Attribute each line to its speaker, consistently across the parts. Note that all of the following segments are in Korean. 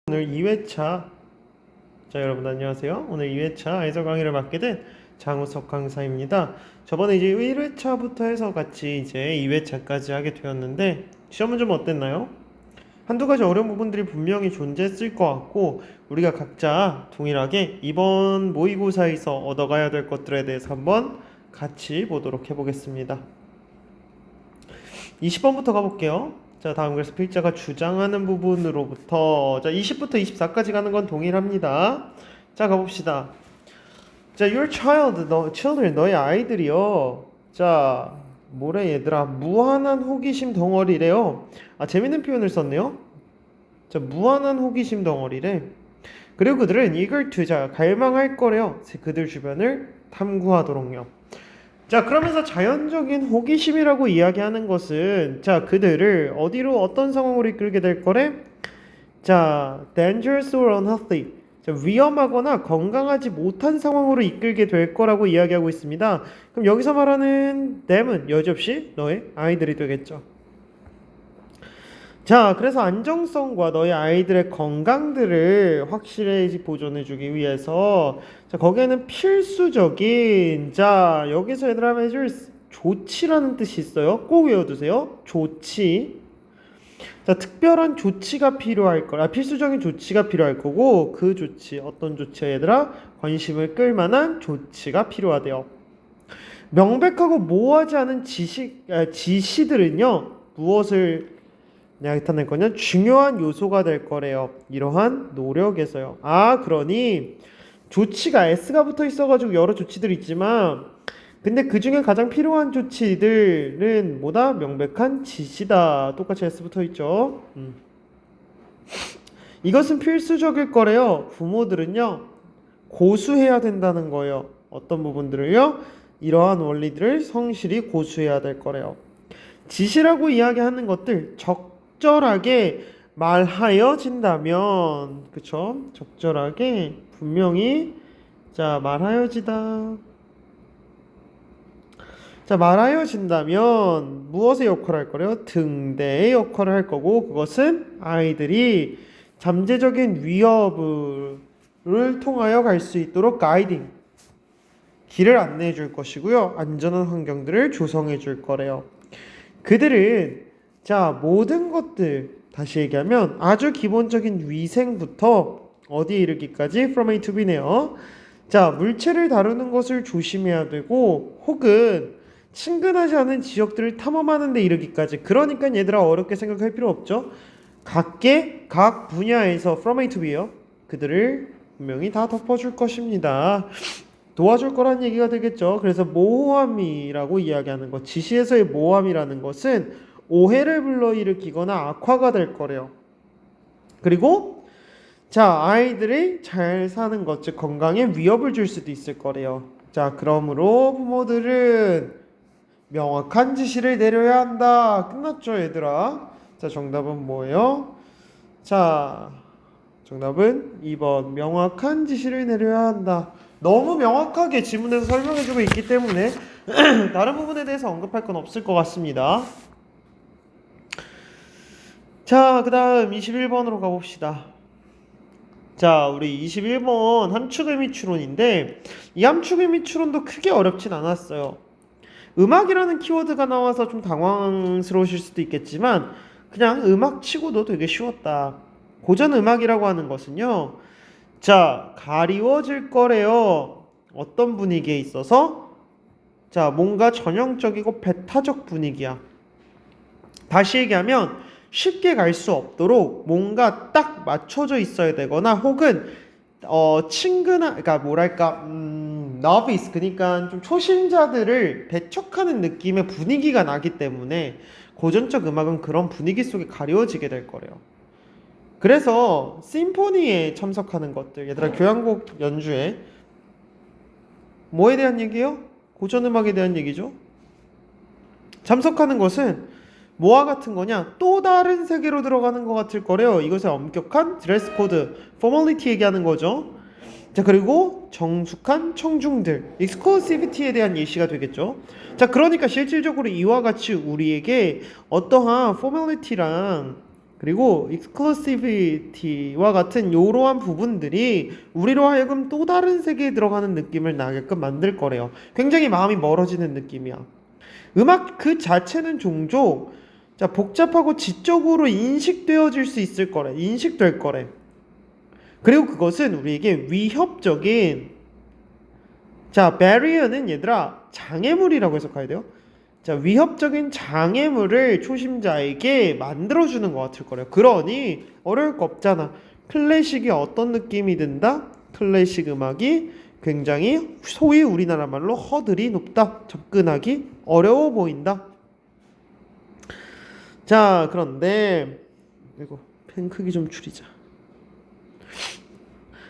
Speaker 1: 오늘 2회차. 자, 여러분 안녕하세요. 오늘 2회차 아이서 강의를 맡게 된 장우석 강사입니다. 저번에 이제 1회차부터 해서 같이 이제 2회차까지 하게 되었는데 시험은 좀 어땠나요? 한두 가지 어려운 부분들이 분명히 존재했을 것 같고 우리가 각자 동일하게 이번 모의고사에서 얻어가야 될 것들에 대해서 한번 같이 보도록 해보겠습니다. 20번부터 가볼게요. 자, 다음 그래서 필자가 주장하는 부분으로부터 자 20부터 24까지 가는 건 동일합니다. 자, 가봅시다. 자, your child, children, 너의 아이들이요. 자, 뭐래 얘들아? 무한한 호기심 덩어리래요. 아, 재밌는 표현을 썼네요. 자, 무한한 호기심 덩어리래. 그리고 그들은 eager to, 자, 갈망할 거래요. 그들 주변을 탐구하도록요. 자, 그러면서 자연적인 호기심이라고 이야기하는 것은 자, 그들을 어디로 어떤 상황으로 이끌게 될 거래? 자, dangerous or unhealthy. 자, 위험하거나 건강하지 못한 상황으로 이끌게 될 거라고 이야기하고 있습니다. 그럼 여기서 말하는 them은 여지없이 너의 아이들이 되겠죠. 자, 그래서 안정성과 너의 아이들의 건강들을 확실히 보존해주기 위해서 자, 거기에는 필수적인 자, 여기서 얘들아 measures 조치라는 뜻이 있어요. 꼭 외워두세요. 조치. 자, 특별한 조치가 필요할 거라. 필수적인 조치가 필요할 거고 그 조치 어떤 조치야 얘들아? 관심을 끌 만한 조치가 필요하대요. 명백하고 모호하지 않은 지시들은요. 무엇을 나타낼 거냐? 중요한 요소가 될 거래요. 이러한 노력에서요. 아, 그러니 조치가 S가 붙어 있어가지고 여러 조치들이 있지만 근데 그 중에 가장 필요한 조치들은 뭐다? 명백한 지시다. 똑같이 S 붙어 있죠. 이것은 필수적일 거래요. 부모들은요 고수해야 된다는 거예요. 어떤 부분들을요? 이러한 원리들을 성실히 고수해야 될 거래요. 지시라고 이야기하는 것들 적절하게 말하여진다면, 그쵸? 적절하게 분명히 자 말하여지다. 자, 말하여진다면 무엇의 역할을 할 거래요? 등대의 역할을 할 거고 그것은 아이들이 잠재적인 위협을 통하여 갈 수 있도록 가이딩, 길을 안내해 줄 것이고요. 안전한 환경들을 조성해 줄 거래요. 그들은 자 모든 것들 다시 얘기하면 아주 기본적인 위생부터 어디에 이르기까지 from A to B네요. 자, 물체를 다루는 것을 조심해야 되고 혹은 친근하지 않은 지역들을 탐험하는 데 이르기까지. 그러니까 얘들아 어렵게 생각할 필요 없죠. 각 분야에서 from A to B요. 그들을 분명히 다 덮어줄 것입니다. 도와줄 거란 얘기가 되겠죠. 그래서 모호함이라고 이야기하는 것, 지시에서의 모호함이라는 것은 오해를 불러일으키거나 악화가 될 거래요. 그리고 자, 아이들이 잘 사는 것, 즉 건강에 위협을 줄 수도 있을 거래요. 자, 그러므로 부모들은 명확한 지시를 내려야 한다. 끝났죠, 얘들아? 자, 정답은 뭐예요? 자, 정답은 2번. 명확한 지시를 내려야 한다. 너무 명확하게 지문에서 설명해주고 있기 때문에 다른 부분에 대해서 언급할 건 없을 것 같습니다. 자, 그 다음 21번으로 가봅시다. 자, 우리 21번 함축의미 추론인데 이 함축의미 추론도 크게 어렵진 않았어요. 음악이라는 키워드가 나와서 좀 당황스러우실 수도 있겠지만 그냥 음악 치고도 되게 쉬웠다. 고전 음악이라고 하는 것은요, 자, 가리워질 거래요. 어떤 분위기에 있어서? 자, 뭔가 전형적이고 배타적 분위기야. 다시 얘기하면 쉽게 갈 수 없도록 뭔가 딱 맞춰져 있어야 되거나 혹은 친근한, 그러니까 뭐랄까, novice, 그러니까 좀 초심자들을 배척하는 느낌의 분위기가 나기 때문에 고전적 음악은 그런 분위기 속에 가려지게 될 거래요. 그래서 심포니에 참석하는 것들, 얘들아 교향곡 연주에 뭐에 대한 얘기예요? 고전 음악에 대한 얘기죠. 참석하는 것은 뭐와 같은 거냐? 또 다른 세계로 들어가는 것 같을 거래요. 이것의 엄격한 드레스 코드, 포멀리티 얘기하는 거죠. 자, 그리고 정숙한 청중들, 익스클루시비티에 대한 예시가 되겠죠. 자, 그러니까 실질적으로 이와 같이 우리에게 어떠한 포멀리티랑 그리고 exclusivity와 같은 이러한 부분들이 우리로 하여금 또 다른 세계에 들어가는 느낌을 나게끔 만들 거래요. 굉장히 마음이 멀어지는 느낌이야. 음악 그 자체는 종종 복잡하고 지적으로 인식되어질 수 있을 거래. 인식될 거래. 그리고 그것은 우리에게 위협적인 barrier는 얘들아 장애물이라고 해석해야 돼요. 위협적인 장애물을 초심자에게 만들어주는 것 같을 거래요. 그러니 어려울 거 없잖아. 클래식이 어떤 느낌이 든다? 클래식 음악이 굉장히 소위 우리나라 말로 허들이 높다. 접근하기 어려워 보인다. 자, 그런데 이거 펜 크기 좀 줄이자.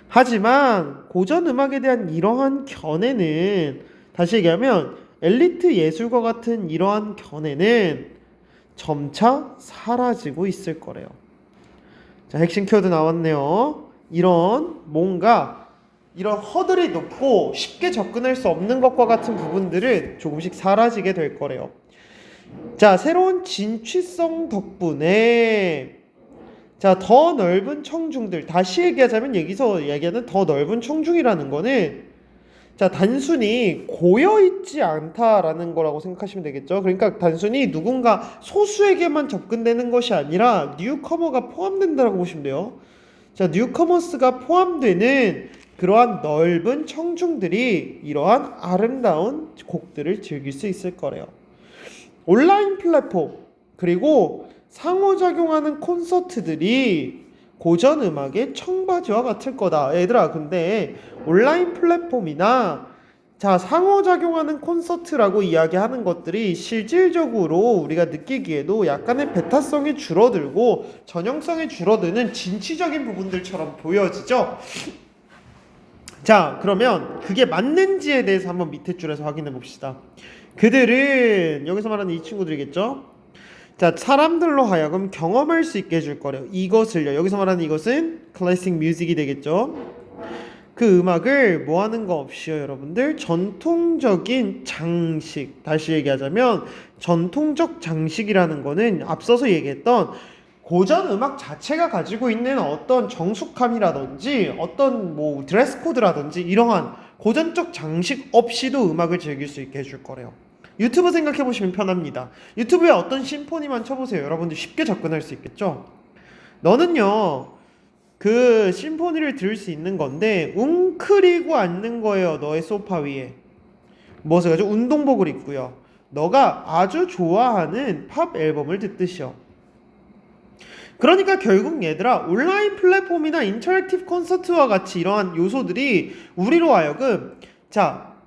Speaker 1: 하지만 고전 음악에 대한 이러한 견해는 다시 얘기하면 엘리트 예술과 같은 이러한 견해는 점차 사라지고 있을 거래요. 자, 핵심 키워드 나왔네요. 이런 허들이 높고 쉽게 접근할 수 없는 것과 같은 부분들은 조금씩 사라지게 될 거래요. 자, 새로운 진취성 덕분에 더 넓은 청중들, 다시 얘기하자면 여기서 얘기하는 더 넓은 청중이라는 거는 단순히 고여있지 않다라는 거라고 생각하시면 되겠죠. 그러니까 단순히 누군가 소수에게만 접근되는 것이 아니라 뉴커머가 포함된다고 보시면 돼요. 뉴커머스가 포함되는 그러한 넓은 청중들이 이러한 아름다운 곡들을 즐길 수 있을 거래요. 온라인 플랫폼 그리고 상호작용하는 콘서트들이 고전 음악의 청바지와 같을 거다. 얘들아, 근데 온라인 플랫폼이나 상호작용하는 콘서트라고 이야기하는 것들이 실질적으로 우리가 느끼기에도 약간의 배타성이 줄어들고 전형성이 줄어드는 진취적인 부분들처럼 보여지죠. 자, 그러면 그게 맞는지에 대해서 한번 밑에 줄에서 확인해 봅시다. 그들은 여기서 말하는 이 친구들이겠죠. 사람들로 하여금 경험할 수 있게 해줄 거래요. 이것을요. 여기서 말하는 이것은 클래식 뮤직이 되겠죠. 그 음악을 뭐 하는 거 없이요, 여러분들. 전통적인 장식. 다시 얘기하자면 전통적 장식이라는 거는 앞서서 얘기했던 고전 음악 자체가 가지고 있는 어떤 정숙함이라든지 어떤 드레스 코드라든지 이러한 고전적 장식 없이도 음악을 즐길 수 있게 해줄 거래요. 유튜브 생각해 보시면 편합니다. 유튜브에 어떤 심포니만 쳐보세요. 여러분들 쉽게 접근할 수 있겠죠? 너는요, 그 심포니를 들을 수 있는 건데 웅크리고 앉는 거예요. 너의 소파 위에. 무엇을 가지고? 운동복을 입고요. 너가 아주 좋아하는 팝 앨범을 듣듯이요. 그러니까 결국 얘들아, 온라인 플랫폼이나 인터랙티브 콘서트와 같이 이러한 요소들이 우리로 하여금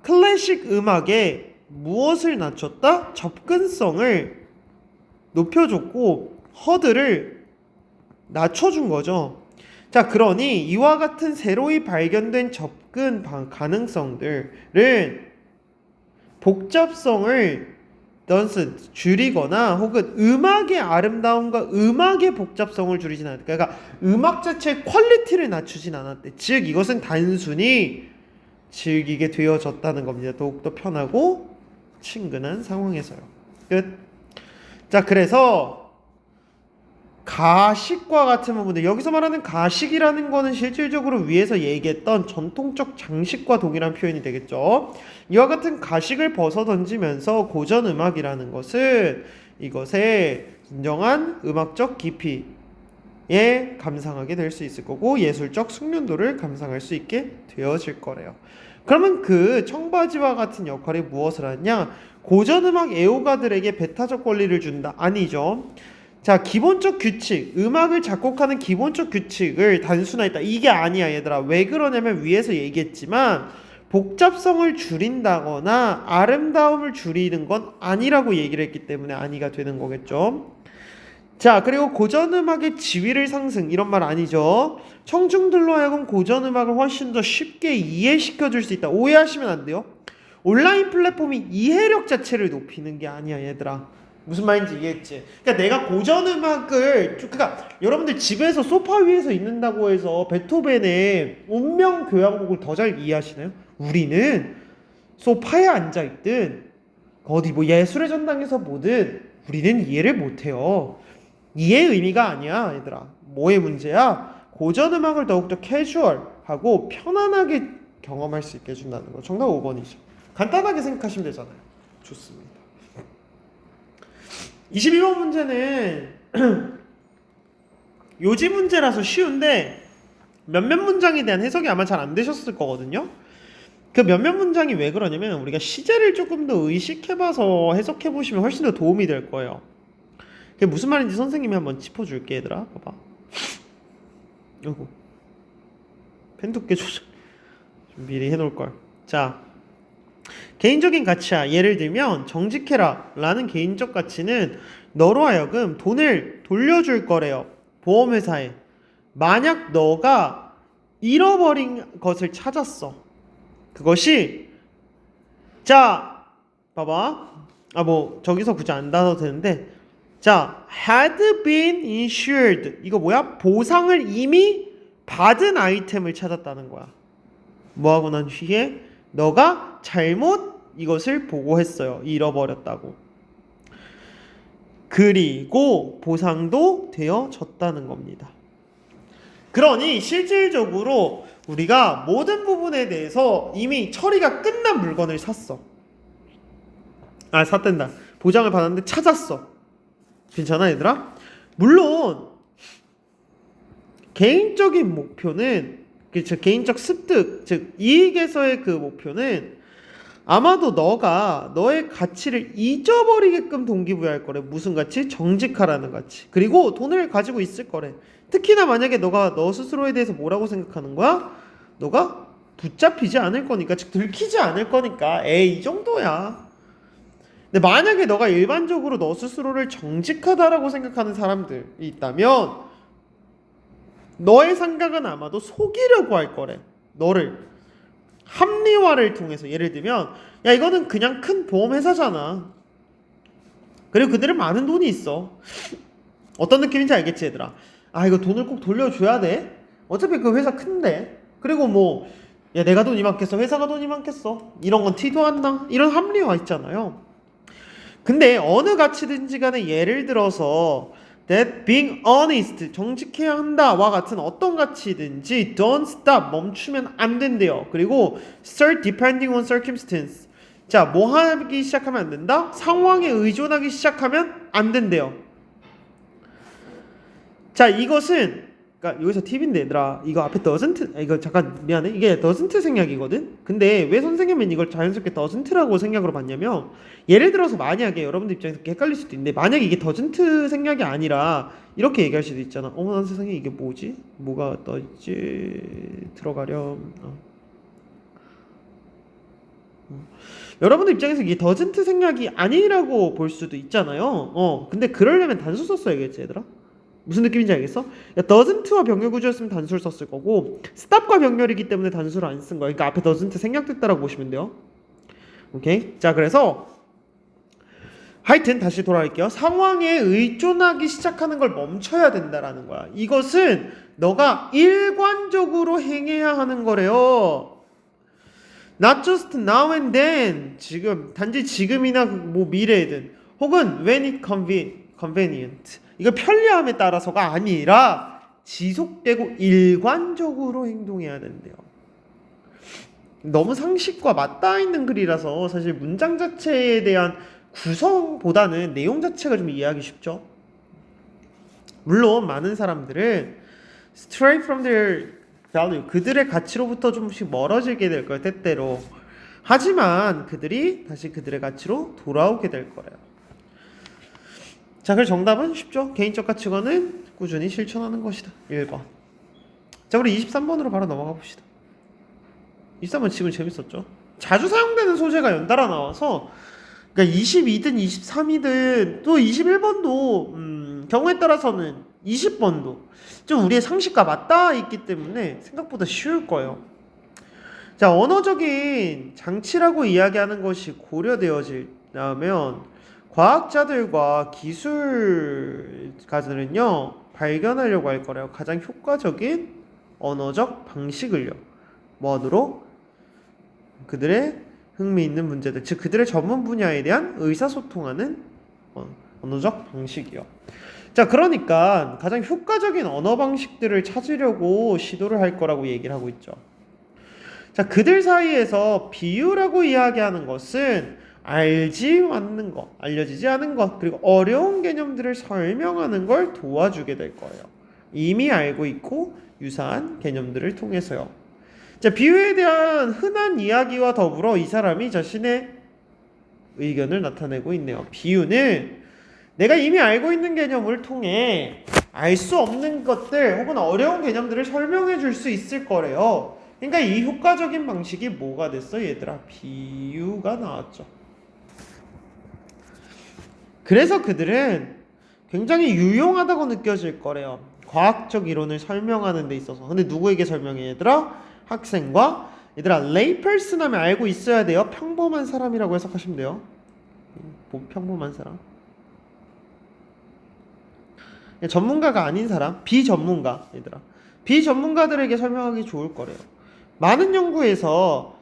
Speaker 1: 클래식 음악에 무엇을 낮췄다? 접근성을 높여줬고 허들을 낮춰준 거죠. 그러니 이와 같은 새로이 발견된 접근 가능성들은 복잡성을 줄이거나 혹은 음악의 아름다움과 음악의 복잡성을 줄이진 않았다. 그러니까 음악 자체의 퀄리티를 낮추진 않았대. 즉 이것은 단순히 즐기게 되어졌다는 겁니다. 더욱더 편하고 친근한 상황에서요. 끝. 그래서 가식과 같은 부분들, 여기서 말하는 가식이라는 거는 실질적으로 위에서 얘기했던 전통적 장식과 동일한 표현이 되겠죠. 이와 같은 가식을 벗어던지면서 고전 음악이라는 것은 이것의 진정한 음악적 깊이에 감상하게 될 수 있을 거고 예술적 숙련도를 감상할 수 있게 되어질 거래요. 그러면 그 청바지와 같은 역할이 무엇을 하냐? 고전 음악 애호가들에게 배타적 권리를 준다? 아니죠. 기본적 규칙, 음악을 작곡하는 기본적 규칙을 단순화했다. 이게 아니야, 얘들아. 왜 그러냐면 위에서 얘기했지만 복잡성을 줄인다거나 아름다움을 줄이는 건 아니라고 얘기를 했기 때문에 아니가 되는 거겠죠. 그리고 고전음악의 지위를 상승, 이런 말 아니죠. 청중들로 하여금 고전음악을 훨씬 더 쉽게 이해시켜 줄 수 있다. 오해하시면 안 돼요. 온라인 플랫폼이 이해력 자체를 높이는 게 아니야, 얘들아. 무슨 말인지 이해했지? 그러니까 내가 고전음악을 여러분들 집에서 소파 위에서 있는다고 해서 베토벤의 운명 교향곡을 더 잘 이해하시나요? 우리는 소파에 앉아있든 어디 예술의 전당에서 보든 우리는 이해를 못해요. 이의 의미가 아니야, 얘들아. 뭐의 문제야? 고전 음악을 더욱더 캐주얼하고 편안하게 경험할 수 있게 해준다는 거. 정답 5번이죠. 간단하게 생각하시면 되잖아요. 좋습니다. 22번 문제는 요지 문제라서 쉬운데 몇몇 문장에 대한 해석이 아마 잘 안 되셨을 거거든요. 그 몇몇 문장이 왜 그러냐면 우리가 시제를 조금 더 의식해봐서 해석해보시면 훨씬 더 도움이 될 거예요. 그게 무슨 말인지 선생님이 한번 짚어줄게, 얘들아. 봐봐. 요거 펜 두께 조절 좀 미리 해놓을걸. 자, 개인적인 가치야. 예를 들면 정직해라 라는 개인적 가치는 너로 하여금 돈을 돌려줄 거래요, 보험회사에. 만약 너가 잃어버린 것을 찾았어. 그것이, 자 봐봐, 저기서 굳이 안 닫아도 되는데, 자, had been insured, 이거 뭐야? 보상을 이미 받은 아이템을 찾았다는 거야. 뭐하고 난 뒤에 너가 잘못 이것을 보고했어요. 잃어버렸다고. 그리고 보상도 되어졌다는 겁니다. 그러니 실질적으로 우리가 모든 부분에 대해서 이미 처리가 끝난 물건을 샀어. 샀댄다. 보장을 받았는데 찾았어. 괜찮아, 얘들아? 물론 개인적인 목표는, 즉 개인적 습득, 즉 이익에서의 그 목표는 아마도 너가 너의 가치를 잊어버리게끔 동기부여할 거래. 무슨 가치? 정직하라는 가치. 그리고 돈을 가지고 있을 거래. 특히나 만약에 너가 너 스스로에 대해서 뭐라고 생각하는 거야? 너가 붙잡히지 않을 거니까, 즉 들키지 않을 거니까, 이 정도야. 근데 만약에 너가 일반적으로 너 스스로를 정직하다라고 생각하는 사람들이 있다면 너의 생각은 아마도 속이려고 할 거래. 너를 합리화를 통해서. 예를 들면, 야, 이거는 그냥 큰 보험회사잖아. 그리고 그들은 많은 돈이 있어. 어떤 느낌인지 알겠지, 얘들아? 이거 돈을 꼭 돌려줘야 돼. 어차피 그 회사 큰데. 그리고 야, 내가 돈이 많겠어, 회사가 돈이 많겠어, 이런 건 티도 안 나. 이런 합리화 있잖아요. 근데 어느 가치든지 간에, 예를 들어서 that being honest, 정직해야 한다와 같은 어떤 가치든지 don't stop, 멈추면 안 된대요. 그리고 start depending on circumstance, 자, 뭐 하기 시작하면 안 된다? 상황에 의존하기 시작하면 안 된대요. 자, 이것은, 그러니까 여기서 팁인데, 얘들아, 이거 앞에 doesn't, 이거 잠깐 미안해, 이게 doesn't 생략이거든. 근데 왜 선생님은 이걸 자연스럽게 doesn't라고 생략으로 봤냐면, 예를 들어서 만약에 여러분들 입장에서 헷갈릴 수도 있는데, 만약에 이게 doesn't 생략이 아니라 이렇게 얘기할 수도 있잖아. 난 세상에 이게 뭐지? 뭐가 떠있지? 들어가렴. 여러분들 입장에서 이게 doesn't 생략이 아니라고 볼 수도 있잖아요. 근데 그러려면 단수 썼어야겠지, 얘들아. 무슨 느낌인지 알겠어? 야, doesn't와 병렬 구조였으면 단수를 썼을 거고, stop과 병렬이기 때문에 단수를 안 쓴 거야. 그러니까 앞에 doesn't 생략됐다라고 보시면 돼요. 오케이? 자, 그래서 하여튼 다시 돌아갈게요. 상황에 의존하기 시작하는 걸 멈춰야 된다라는 거야. 이것은 너가 일관적으로 행해야 하는 거래요. Not just now and then, 지금, 단지 지금이나 미래에든, 혹은 when it convenient, 이거 편리함에 따라서가 아니라 지속되고 일관적으로 행동해야 된대요. 너무 상식과 맞닿아 있는 글이라서 사실 문장 자체에 대한 구성보다는 내용 자체가 좀 이해하기 쉽죠. 물론 많은 사람들은 stray from their value, 그들의 가치로부터 좀씩 멀어지게 될 거예요, 때때로. 하지만 그들이 다시 그들의 가치로 돌아오게 될 거예요. 자, 그래서 정답은 쉽죠. 개인적 가치관은 꾸준히 실천하는 것이다. 1번. 자, 우리 23번으로 바로 넘어가 봅시다. 23번 지금 재밌었죠. 자주 사용되는 소재가 연달아 나와서, 그러니까 22든 23이든 또 21번도 경우에 따라서는 20번도 좀 우리의 상식과 맞닿아 있기 때문에 생각보다 쉬울 거예요. 자, 언어적인 장치라고 이야기하는 것이 고려되어지려면 과학자들과 기술가들은요, 발견하려고 할 거래요. 가장 효과적인 언어적 방식을요. 뭐로? 그들의 흥미있는 문제들, 즉 그들의 전문 분야에 대한 의사소통하는 언어적 방식이요. 자, 그러니까 가장 효과적인 언어 방식들을 찾으려고 시도를 할 거라고 얘기를 하고 있죠. 자, 그들 사이에서 비유라고 이야기하는 것은 알지 않는 것, 알려지지 않은 것, 그리고 어려운 개념들을 설명하는 걸 도와주게 될 거예요. 이미 알고 있고 유사한 개념들을 통해서요. 자, 비유에 대한 흔한 이야기와 더불어 이 사람이 자신의 의견을 나타내고 있네요. 비유는 내가 이미 알고 있는 개념을 통해 알 수 없는 것들 혹은 어려운 개념들을 설명해 줄 수 있을 거래요. 그러니까 이 효과적인 방식이 뭐가 됐어, 얘들아? 비유가 나왔죠. 그래서 그들은 굉장히 유용하다고 느껴질 거래요. 과학적 이론을 설명하는 데 있어서. 근데 누구에게 설명해, 얘들아? 학생과 얘들아, 레이펄슨 하면 알고 있어야 돼요. 평범한 사람이라고 해석하시면 돼요. 평범한 사람. 전문가가 아닌 사람, 비전문가, 얘들아. 비전문가들에게 설명하기 좋을 거래요. 많은 연구에서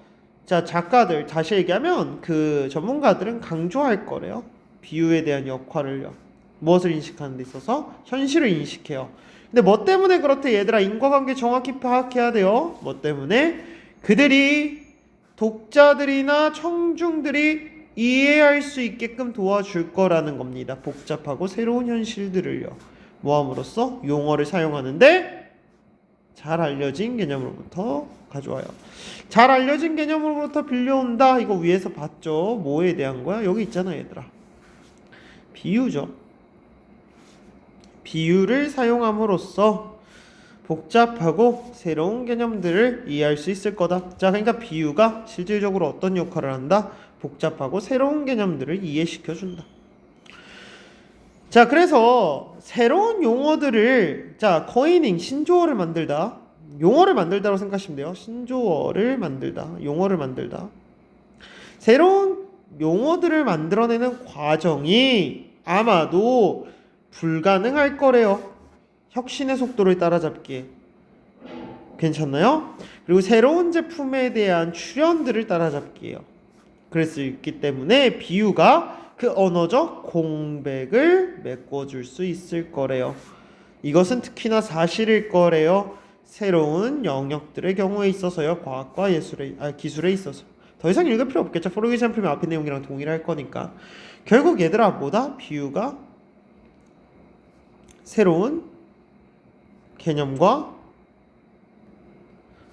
Speaker 1: 자, 작가들 다시 얘기하면 그 전문가들은 강조할 거래요. 비유에 대한 역할을요. 무엇을 인식하는 데 있어서 현실을 인식해요. 근데 뭐 때문에 그렇대, 얘들아? 인과관계 정확히 파악해야 돼요. 뭐 때문에? 그들이 독자들이나 청중들이 이해할 수 있게끔 도와줄 거라는 겁니다. 복잡하고 새로운 현실들을요. 뭐함으로써? 용어를 사용하는데 잘 알려진 개념으로부터 가져와요. 잘 알려진 개념으로부터 빌려온다. 이거 위에서 봤죠? 뭐에 대한 거야? 여기 있잖아, 얘들아. 비유죠. 비유를 사용함으로써 복잡하고 새로운 개념들을 이해할 수 있을 거다. 자, 그러니까 비유가 실질적으로 어떤 역할을 한다? 복잡하고 새로운 개념들을 이해시켜 준다. 자, 그래서 새로운 용어들을, 자, 커이닝, 신조어를 만들다. 용어를 만들다라고 생각하시면 돼요. 신조어를 만들다. 용어를 만들다. 새로운 용어들을 만들어내는 과정이 아마도 불가능할 거래요. 혁신의 속도를 따라잡기에. 괜찮나요? 그리고 새로운 제품에 대한 출현들을 따라잡기예요. 그럴 수 있기 때문에 비유가 그 언어적 공백을 메꿔줄 수 있을 거래요. 이것은 특히나 사실일 거래요. 새로운 영역들의 경우에 있어서요. 과학과 기술에 있어서. 더 이상 읽을 필요 없겠죠. 포르 example면 앞에 내용이랑 동일할 거니까. 결국 얘들아, 뭐다? 비유가 새로운 개념과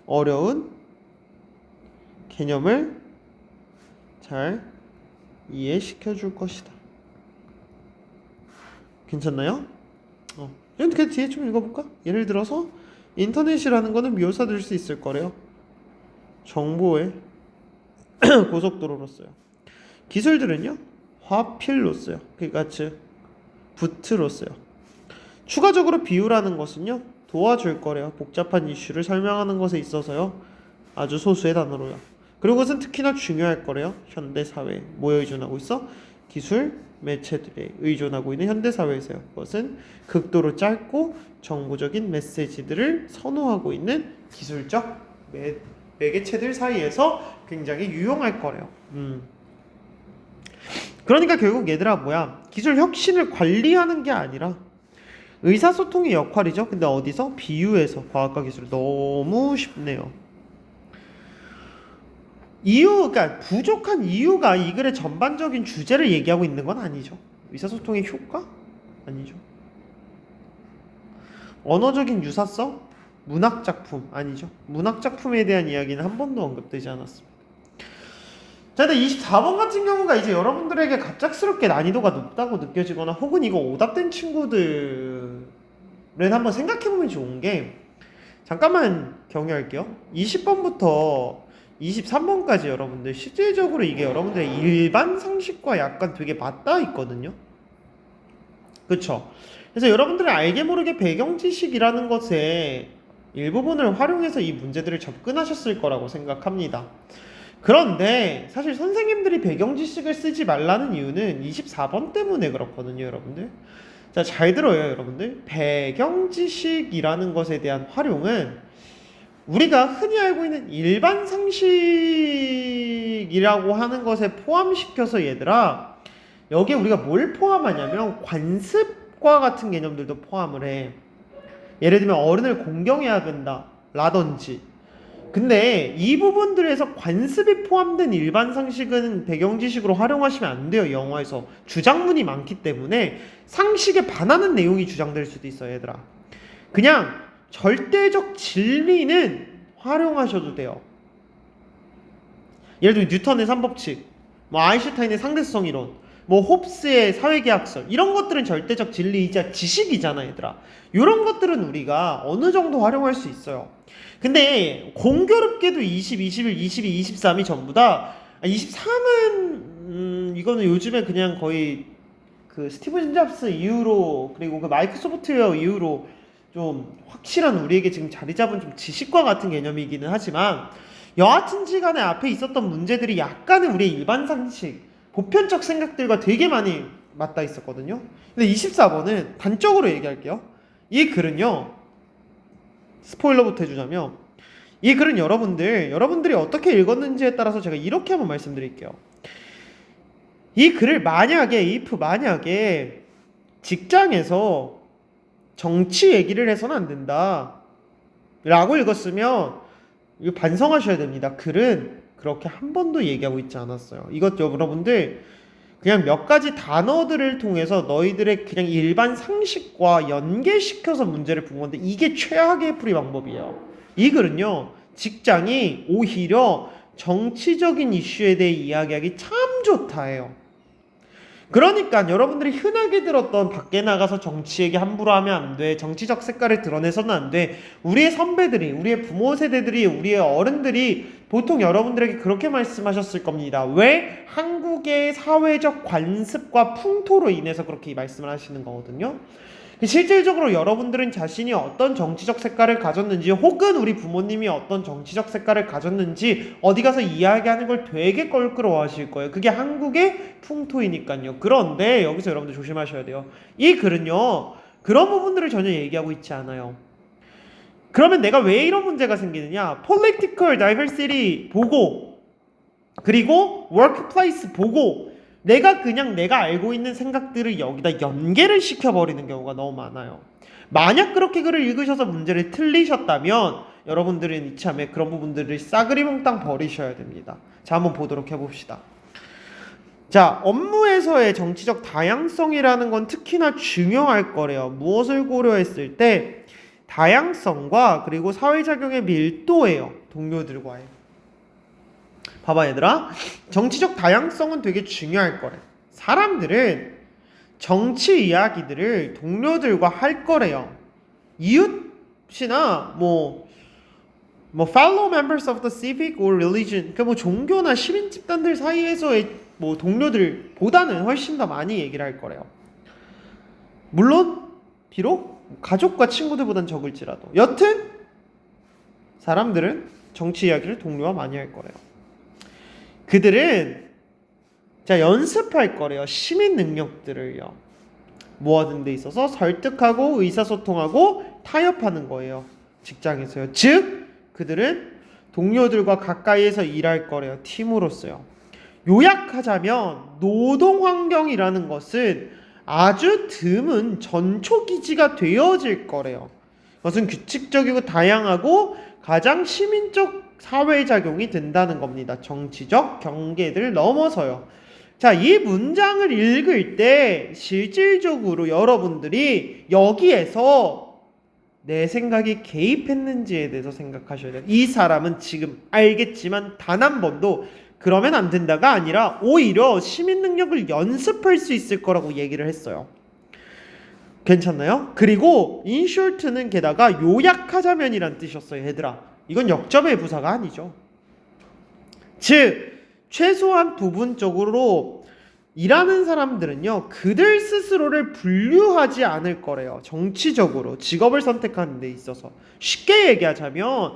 Speaker 1: 어려운 개념을 잘 이해시켜 줄 것이다. 괜찮나요? 그 뒤에 좀 읽어볼까? 예를 들어서 인터넷이라는 거는 묘사될 수 있을 거래요. 정보의 고속도로로서요. 기술들은요, 화필로서요. 그러니까 즉 부트로서요. 추가적으로 비유라는 것은요, 도와줄 거래요. 복잡한 이슈를 설명하는 것에 있어서요, 아주 소수의 단어로요. 그리고 그것은 특히나 중요할 거래요. 현대 사회에 뭐에 의존하고 있어? 기술 매체들에 의존하고 있는 현대 사회에서요. 그것은 극도로 짧고 정보적인 메시지들을 선호하고 있는 기술적 매개체들 사이에서 굉장히 유용할 거래요. 그러니까 결국 얘들아, 뭐야? 기술 혁신을 관리하는 게 아니라 의사소통의 역할이죠. 근데 어디서? 비유에서. 과학과 기술이 너무 쉽네요. 그러니까 부족한 이유가 이 글의 전반적인 주제를 얘기하고 있는 건 아니죠. 의사소통의 효과? 아니죠. 언어적인 유사성? 문학작품? 아니죠. 문학작품에 대한 이야기는 한 번도 언급되지 않았습니다. 자, 근데 24번 같은 경우가 이제 여러분들에게 갑작스럽게 난이도가 높다고 느껴지거나 혹은 이거 오답된 친구들은 한번 생각해보면 좋은 게, 잠깐만 경유할게요. 20번부터 23번까지 여러분들 실질적으로 이게 여러분들의 일반 상식과 약간 되게 맞닿아 있거든요. 그쵸? 그래서 여러분들이 알게 모르게 배경 지식이라는 것의 일부분을 활용해서 이 문제들을 접근하셨을 거라고 생각합니다. 그런데 사실 선생님들이 배경 지식을 쓰지 말라는 이유는 24번 때문에 그렇거든요, 여러분들. 자, 잘 들어요, 여러분들. 배경 지식이라는 것에 대한 활용은 우리가 흔히 알고 있는 일반 상식이라고 하는 것에 포함시켜서, 얘들아, 여기에 우리가 뭘 포함하냐면 관습, 과 같은 개념들도 포함을 해. 예를 들면 어른을 공경해야 된다 라든지. 근데 이 부분들에서 관습이 포함된 일반 상식은 배경 지식으로 활용하시면 안 돼요. 영어에서 주장문이 많기 때문에 상식에 반하는 내용이 주장될 수도 있어요, 얘들아. 그냥 절대적 진리는 활용하셔도 돼요. 예를 들면 뉴턴의 3법칙, 뭐 아인슈타인의 상대성 이론, 뭐 홉스의 사회계약설, 이런 것들은 절대적 진리이자 지식이잖아, 얘들아. 이런 것들은 우리가 어느 정도 활용할 수 있어요. 근데 공교롭게도 20, 21, 22, 23이 전부 다 23은 이거는 요즘에 그냥 거의 그 스티브 잡스 이후로, 그리고 그 마이크로소프트웨어 이후로 좀 확실한 우리에게 지금 자리 잡은 좀 지식과 같은 개념이기는 하지만, 여하튼지 간에 앞에 있었던 문제들이 약간은 우리의 일반 상식, 보편적 생각들과 되게 많이 맞닿아 있었거든요. 근데 24번은 단적으로 얘기할게요. 이 글은요, 스포일러부터 해주자면, 이 글은 여러분들이 어떻게 읽었는지에 따라서 제가 이렇게 한번 말씀드릴게요. 이 글을 만약에 직장에서 정치 얘기를 해서는 안 된다 라고 읽었으면 이거 반성하셔야 됩니다. 글은 그렇게 한 번도 얘기하고 있지 않았어요. 이것 여러분들 그냥 몇 가지 단어들을 통해서 너희들의 그냥 일반 상식과 연계시켜서 문제를 푼 건데, 이게 최악의 풀이 방법이에요. 이 글은요, 직장이 오히려 정치적인 이슈에 대해 이야기하기 참 좋다해요. 그러니까 여러분들이 흔하게 들었던 밖에 나가서 정치 얘기 함부로 하면 안 돼, 정치적 색깔을 드러내서는 안 돼, 우리의 선배들이, 우리의 부모 세대들이, 우리의 어른들이 보통 여러분들에게 그렇게 말씀하셨을 겁니다. 왜? 한국의 사회적 관습과 풍토로 인해서 그렇게 말씀을 하시는 거거든요. 실질적으로 여러분들은 자신이 어떤 정치적 색깔을 가졌는지, 혹은 우리 부모님이 어떤 정치적 색깔을 가졌는지 어디 가서 이야기하는 걸 되게 껄끄러워하실 거예요. 그게 한국의 풍토이니까요. 그런데 여기서 여러분들 조심하셔야 돼요. 이 글은요, 그런 부분들을 전혀 얘기하고 있지 않아요. 그러면 내가 왜 이런 문제가 생기느냐? Political diversity 보고, 그리고 workplace 보고, 내가 알고 있는 생각들을 여기다 연계를 시켜버리는 경우가 너무 많아요. 만약 그렇게 글을 읽으셔서 문제를 틀리셨다면 여러분들은 이참에 그런 부분들을 싸그리 몽땅 버리셔야 됩니다. 자, 한번 보도록 해봅시다. 자, 업무에서의 정치적 다양성이라는 건 특히나 중요할 거래요. 무엇을 고려했을 때? 다양성과 그리고 사회작용의 밀도예요. 동료들과의. 봐봐 얘들아, 정치적 다양성은 되게 중요할 거래. 사람들은 정치 이야기들을 동료들과 할 거래요. 이웃이나 뭐 fellow members of the civic or religion, 그러니까 뭐 종교나 시민 집단들 사이에서의 뭐 동료들보다는 훨씬 더 많이 얘기를 할 거래요. 물론 비록 가족과 친구들보단 적을지라도 여튼 사람들은 정치 이야기를 동료와 많이 할 거래요. 그들은 연습할 거래요. 시민 능력들을요. 모아둔 데 있어서 설득하고 의사소통하고 타협하는 거예요. 직장에서요. 즉 그들은 동료들과 가까이에서 일할 거래요. 팀으로서요. 요약하자면 노동 환경이라는 것은 아주 드문 전초기지가 되어질 거래요. 그것은 규칙적이고 다양하고 가장 시민적 사회작용이 된다는 겁니다. 정치적 경계들을 넘어서요. 자, 이 문장을 읽을 때 실질적으로 여러분들이 여기에서 내 생각이 개입했는지에 대해서 생각하셔야 돼요. 이 사람은 지금 알겠지만 단 한 번도 그러면 안 된다가 아니라 오히려 시민 능력을 연습할 수 있을 거라고 얘기를 했어요. 괜찮나요? 그리고 in short는 게다가 요약하자면이란 뜻이었어요. 얘들아, 이건 역접의 부사가 아니죠. 즉 최소한 부분적으로 일하는 사람들은요, 그들 스스로를 분류하지 않을 거래요. 정치적으로 직업을 선택하는 데 있어서. 쉽게 얘기하자면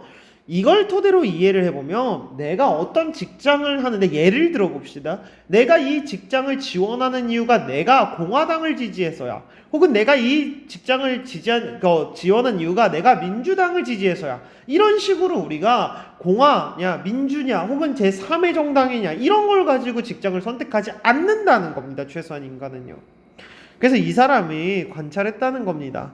Speaker 1: 이걸 토대로 이해를 해보면, 내가 어떤 직장을 하는데, 예를 들어 봅시다. 내가 이 직장을 지원하는 이유가 내가 공화당을 지지해서야, 혹은 내가 이 직장을 지원한 이유가 내가 민주당을 지지해서야, 이런 식으로 우리가 공화냐 민주냐 혹은 제3의 정당이냐 이런 걸 가지고 직장을 선택하지 않는다는 겁니다. 최소한 인간은요. 그래서 이 사람이 관찰했다는 겁니다.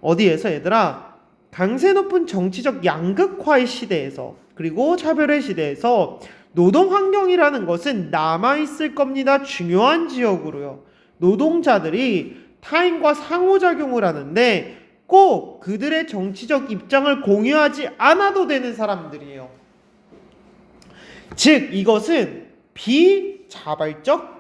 Speaker 1: 어디에서 얘들아? 강세 높은 정치적 양극화의 시대에서 그리고 차별의 시대에서 노동 환경이라는 것은 남아있을 겁니다. 중요한 지역으로요. 노동자들이 타인과 상호작용을 하는데 꼭 그들의 정치적 입장을 공유하지 않아도 되는 사람들이에요. 즉 이것은 비자발적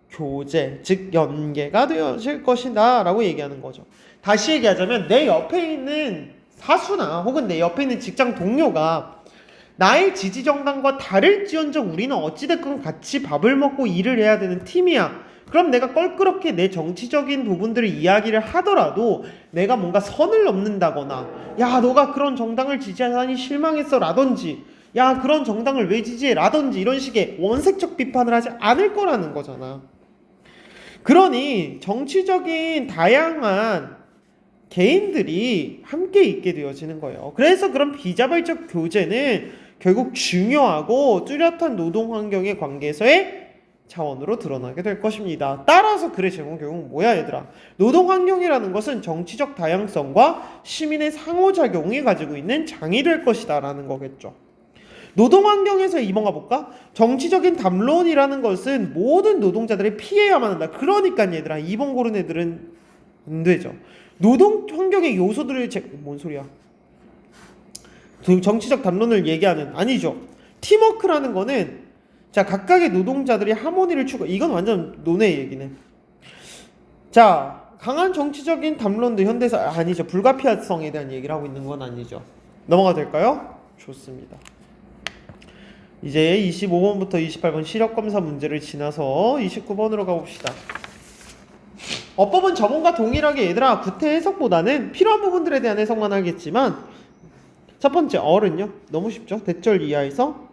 Speaker 1: 교제, 즉 연계가 되어질 것이다 라고 얘기하는 거죠. 다시 얘기하자면 내 옆에 있는 사수나 혹은 내 옆에 있는 직장 동료가 나의 지지 정당과 다를지언정 우리는 어찌됐건 같이 밥을 먹고 일을 해야 되는 팀이야. 그럼 내가 껄끄럽게 내 정치적인 부분들을 이야기를 하더라도 내가 뭔가 선을 넘는다거나 야 너가 그런 정당을 지지하다니 실망했어 라든지 야 그런 정당을 왜 지지해 라든지 이런 식의 원색적 비판을 하지 않을 거라는 거잖아. 그러니 정치적인 다양한 개인들이 함께 있게 되어지는 거예요. 그래서 그런 비자발적 교제는 결국 중요하고 뚜렷한 노동 환경의 관계에서의 차원으로 드러나게 될 것입니다. 따라서 글의 제목은 결국 뭐야 얘들아? 노동 환경이라는 것은 정치적 다양성과 시민의 상호작용이 가지고 있는 장이 될 것이다 라는 거겠죠. 노동 환경에서 2번 가볼까? 정치적인 담론이라는 것은 모든 노동자들이 피해야만 한다. 그러니까 얘들아 2번 고른 애들은 안 되죠. 노동 환경의 요소들을 뭔 소리야? 정치적 담론을 얘기하는 아니죠. 팀워크라는 거는 자 각각의 노동자들이 하모니를 추구. 이건 완전 논의 얘기네. 자 강한 정치적인 담론도 현대사 아니죠. 불가피성에 대한 얘기를 하고 있는 건 아니죠. 넘어가도 될까요? 좋습니다. 이제 25번부터 28번 시력검사 문제를 지나서 29번으로 가봅시다. 어법은 저번과 동일하게 얘들아 구태 해석보다는 필요한 부분들에 대한 해석만 하겠지만 첫 번째 어른요. 너무 쉽죠. 대절 이하에서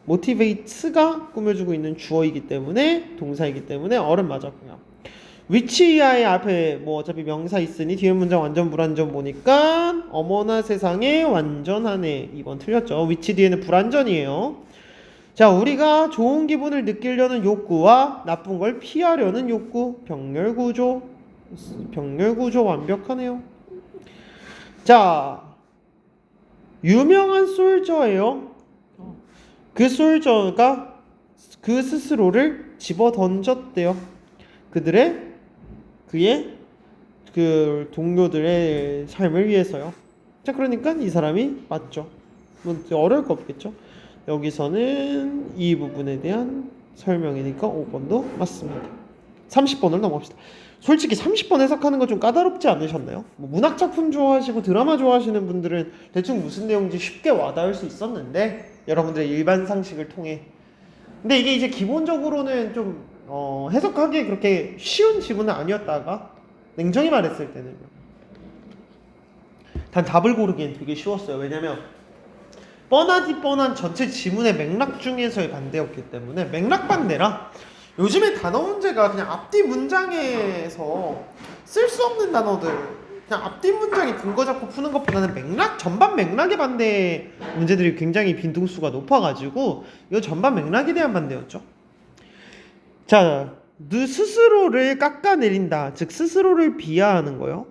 Speaker 1: motivate가 꾸며주고 있는 주어이기 때문에 동사이기 때문에 어른 맞았고요. which 이하의 앞에 뭐 어차피 명사 있으니 뒤에 문장 완전 불완전 보니까 어머나 세상에 완전하네. 2번 틀렸죠. which 뒤에는 불완전이에요. 자 우리가 좋은 기분을 느끼려는 욕구와 나쁜 걸 피하려는 욕구. 병렬구조 완벽하네요. 자 유명한 솔저예요. 그 솔저가 그 스스로를 집어 던졌대요. 그의 그 동료들의 삶을 위해서요. 자 그러니까 이 사람이 맞죠. 뭐 어려울 거 없겠죠. 여기서는 이 부분에 대한 설명이니까 5번도 맞습니다. 30번을 넘어갑시다. 솔직히 30번 해석하는 거 좀 까다롭지 않으셨나요? 뭐 문학작품 좋아하시고 드라마 좋아하시는 분들은 대충 무슨 내용인지 쉽게 와닿을 수 있었는데 여러분들의 일반 상식을 통해 근데 이게 이제 기본적으로는 좀 해석하기 그렇게 쉬운 지문은 아니었다가 냉정히 말했을 때는요. 단 답을 고르기엔 되게 쉬웠어요. 왜냐면 뻔하디 뻔한 전체 지문의 맥락 중에서의 반대였기 때문에 맥락 반대라 요즘에 단어 문제가 그냥 앞뒤 문장에서 쓸 수 없는 단어들 그냥 앞뒤 문장에 근거 잡고 푸는 것보다는 맥락 전반 맥락의 반대 문제들이 굉장히 빈도수가 높아가지고 이거 전반 맥락에 대한 반대였죠. 자, 스스로를 깎아내린다. 즉 스스로를 비하하는 거요.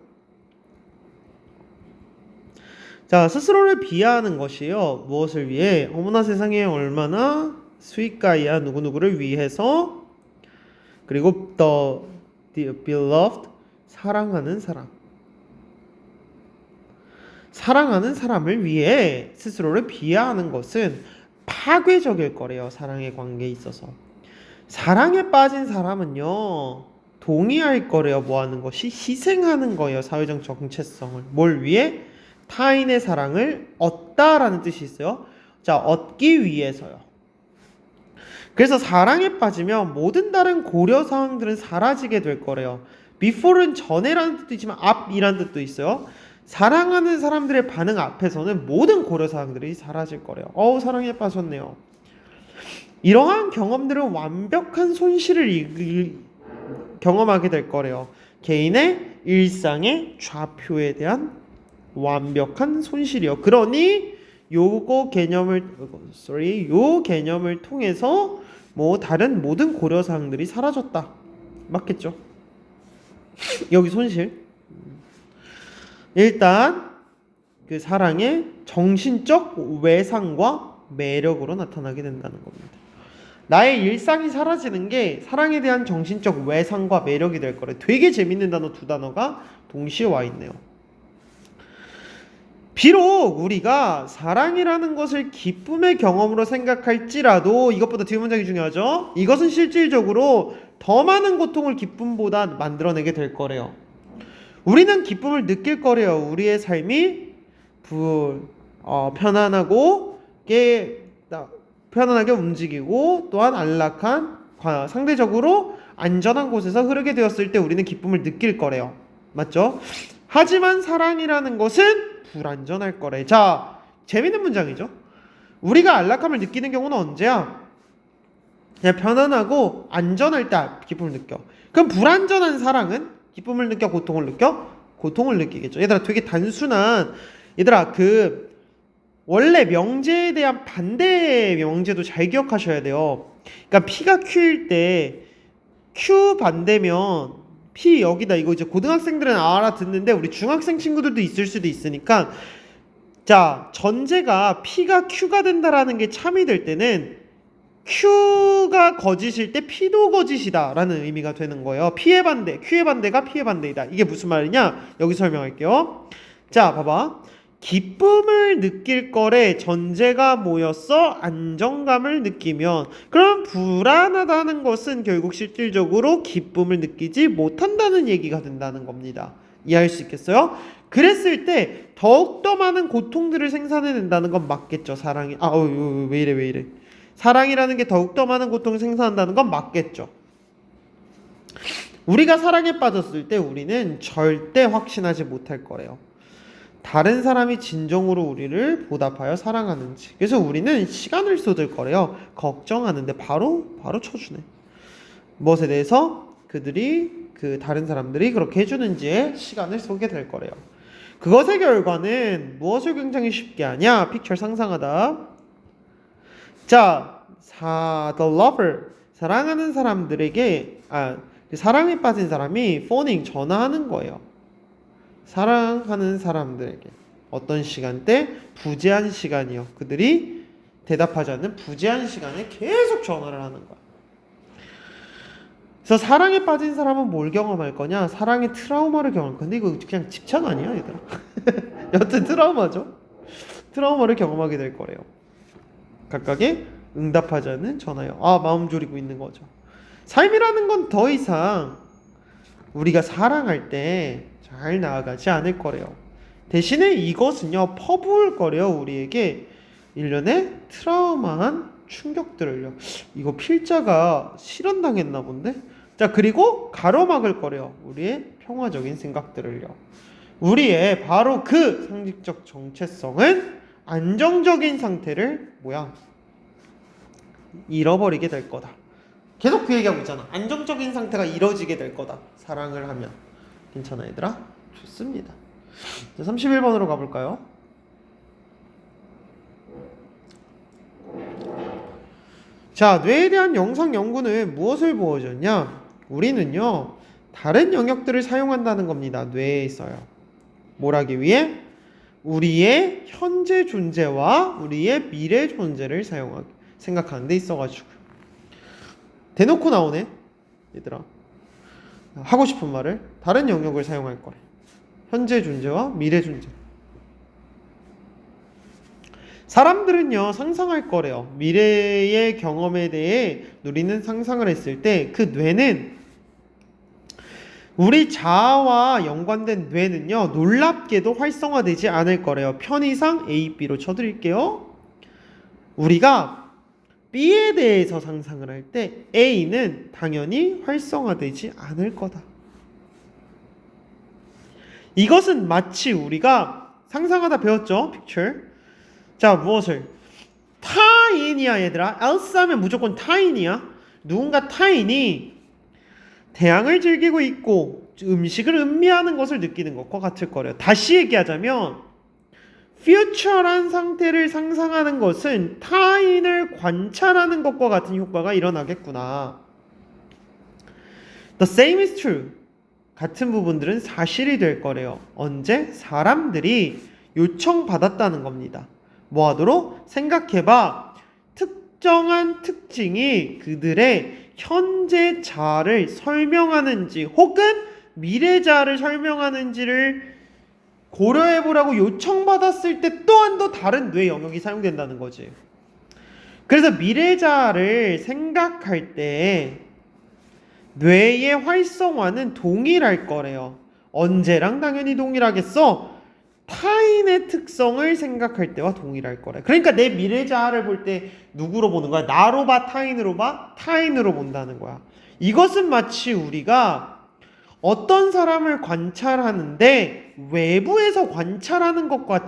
Speaker 1: 자, 스스로를 비하하는 것이요. 무엇을 위해? 어머나 세상에 얼마나 스윗가이야 누구누구를 위해서 그리고 the beloved 사랑하는 사람을 위해 스스로를 비하하는 것은 파괴적일 거래요. 사랑의 관계에 있어서. 사랑에 빠진 사람은요. 동의할 거래요. 뭐 하는 것이? 희생하는 거예요. 사회적 정체성을. 뭘 위해? 타인의 사랑을 얻다라는 뜻이 있어요. 자, 얻기 위해서요. 그래서 사랑에 빠지면 모든 다른 고려 사항들은 사라지게 될 거래요. before는 전에라는 뜻도 있지만 앞이라는 뜻도 있어요. 사랑하는 사람들의 반응 앞에서는 모든 고려 사항들이 사라질 거래요. 사랑에 빠졌네요. 이러한 경험들은 완벽한 손실을 경험하게 될 거래요. 개인의 일상의 좌표에 대한 완벽한 손실이요. 그러니 요 개념을 통해서 뭐 다른 모든 고려 사항들이 사라졌다. 맞겠죠? 여기 손실. 일단 그 사랑의 정신적 외상과 매력으로 나타나게 된다는 겁니다. 나의 일상이 사라지는 게 사랑에 대한 정신적 외상과 매력이 될 거래. 되게 재밌는 단어 두 단어가 동시에 와 있네요. 비록 우리가 사랑이라는 것을 기쁨의 경험으로 생각할지라도 이것보다 뒤에 문장이 중요하죠. 이것은 실질적으로 더 많은 고통을 기쁨보다 만들어내게 될 거래요. 우리는 기쁨을 느낄 거래요. 우리의 삶이 편안하게 움직이고 또한 안락한 상대적으로 안전한 곳에서 흐르게 되었을 때 우리는 기쁨을 느낄 거래요. 맞죠? 하지만 사랑이라는 것은 불안전할 거래. 자, 재밌는 문장이죠. 우리가 안락함을 느끼는 경우는 언제야? 그냥 편안하고 안전할 때 기쁨을 느껴. 그럼 불안전한 사랑은 기쁨을 느껴, 고통을 느껴? 고통을 느끼겠죠. 얘들아, 되게 단순한, 얘들아, 원래 명제에 대한 반대 명제도 잘 기억하셔야 돼요. 그러니까 P가 Q일 때 Q 반대면 P 여기다, 이거 이제 고등학생들은 알아듣는데 우리 중학생 친구들도 있을 수도 있으니까, 자, 전제가 P가 Q가 된다라는 게 참이 될 때는 Q가 거짓일 때 P도 거짓이다 라는 의미가 되는 거예요. P의 반대, Q의 반대가 P의 반대이다. 이게 무슨 말이냐? 여기 설명할게요. 자, 봐봐. 기쁨을 느낄 거래 전제가 뭐였어? 안정감을 느끼면. 그럼 불안하다는 것은 결국 실질적으로 기쁨을 느끼지 못한다는 얘기가 된다는 겁니다. 이해할 수 있겠어요? 그랬을 때 더욱더 많은 고통들을 생산해낸다는 건 맞겠죠. 사랑이. 왜 이래. 사랑이라는 게 더욱더 많은 고통을 생산한다는 건 맞겠죠. 우리가 사랑에 빠졌을 때 우리는 절대 확신하지 못할 거래요. 다른 사람이 진정으로 우리를 보답하여 사랑하는지. 그래서 우리는 시간을 쏟을 거래요. 걱정하는데 바로 쳐주네. 무엇에 대해서 다른 사람들이 그렇게 해주는지에 시간을 쏟게 될 거래요. 그것의 결과는 무엇을 굉장히 쉽게 하냐? 픽처 상상하다. 자, the lover, 사랑하는 사람들에게, 사랑에 빠진 사람이 phoning, 전화하는 거예요. 사랑하는 사람들에게 어떤 시간대? 부재한 시간이요. 그들이 대답하지 않는 부재한 시간에 계속 전화를 하는 거야. 그래서 사랑에 빠진 사람은 뭘 경험할 거냐? 사랑의 트라우마를 경험할 건데 이거 그냥 집착 아니야, 얘들아? 여튼 트라우마죠. 트라우마를 경험하게 될 거래요. 각각의 응답하지 않는 전화요. 마음 졸이고 있는 거죠. 삶이라는 건 더 이상 우리가 사랑할 때 잘 나아가지 않을 거래요. 대신에 이것은요, 퍼부을 거래요. 우리에게 일련의 트라우마한 충격들을요. 이거 필자가 실현당했나 본데? 자, 그리고 가로막을 거래요. 우리의 평화적인 생각들을요. 우리의 바로 그 상징적 정체성은 안정적인 상태를 잃어버리게 될 거다. 계속 그 얘기하고 있잖아. 안정적인 상태가 이뤄지게 될 거다. 사랑을 하면. 괜찮아, 얘들아? 좋습니다. 자, 31번으로 가볼까요? 자, 뇌에 대한 영상 연구는 무엇을 보여줬냐? 우리는요, 다른 영역들을 사용한다는 겁니다. 뇌에 있어요. 뭘 하기 위해? 우리의 현재 존재와 우리의 미래 존재를 생각하는 데 있어가지고. 대놓고 나오네, 얘들아. 하고 싶은 말을 다른 영역을 사용할 거래. 현재 존재와 미래 존재. 사람들은요, 상상할 거래요. 미래의 경험에 대해 누리는 상상을 했을 때 그 뇌는, 우리 자아와 연관된 뇌는요, 놀랍게도 활성화되지 않을 거래요. 편의상 A, B로 쳐드릴게요. 우리가 B에 대해서 상상을 할 때 A는 당연히 활성화되지 않을 거다. 이것은 마치 우리가 상상하다 배웠죠? picture. 자, 무엇을? 타인이야, 얘들아. else 하면 무조건 타인이야. 누군가 타인이 태양을 즐기고 있고 음식을 음미하는 것을 느끼는 것과 같을 거래요. 다시 얘기하자면 퓨처란 상태를 상상하는 것은 타인을 관찰하는 것과 같은 효과가 일어나겠구나. The same is true. 같은 부분들은 사실이 될 거래요. 언제? 사람들이 요청받았다는 겁니다. 뭐 하도록? 생각해봐. 특정한 특징이 그들의 현재 자아를 설명하는지 혹은 미래 자아를 설명하는지를 고려해보라고 요청받았을 때 또한 더 다른 뇌 영역이 사용된다는 거지. 그래서 미래 자아를 생각할 때 뇌의 활성화는 동일할 거래요. 언제랑 당연히 동일하겠어? 타인의 특성을 생각할 때와 동일할 거래. 그러니까 내 미래 자아를 볼 때 누구로 보는 거야? 나로 봐? 타인으로 봐? 타인으로 본다는 거야. 이것은 마치 우리가 어떤 사람을 관찰하는데 외부에서 관찰하는 것과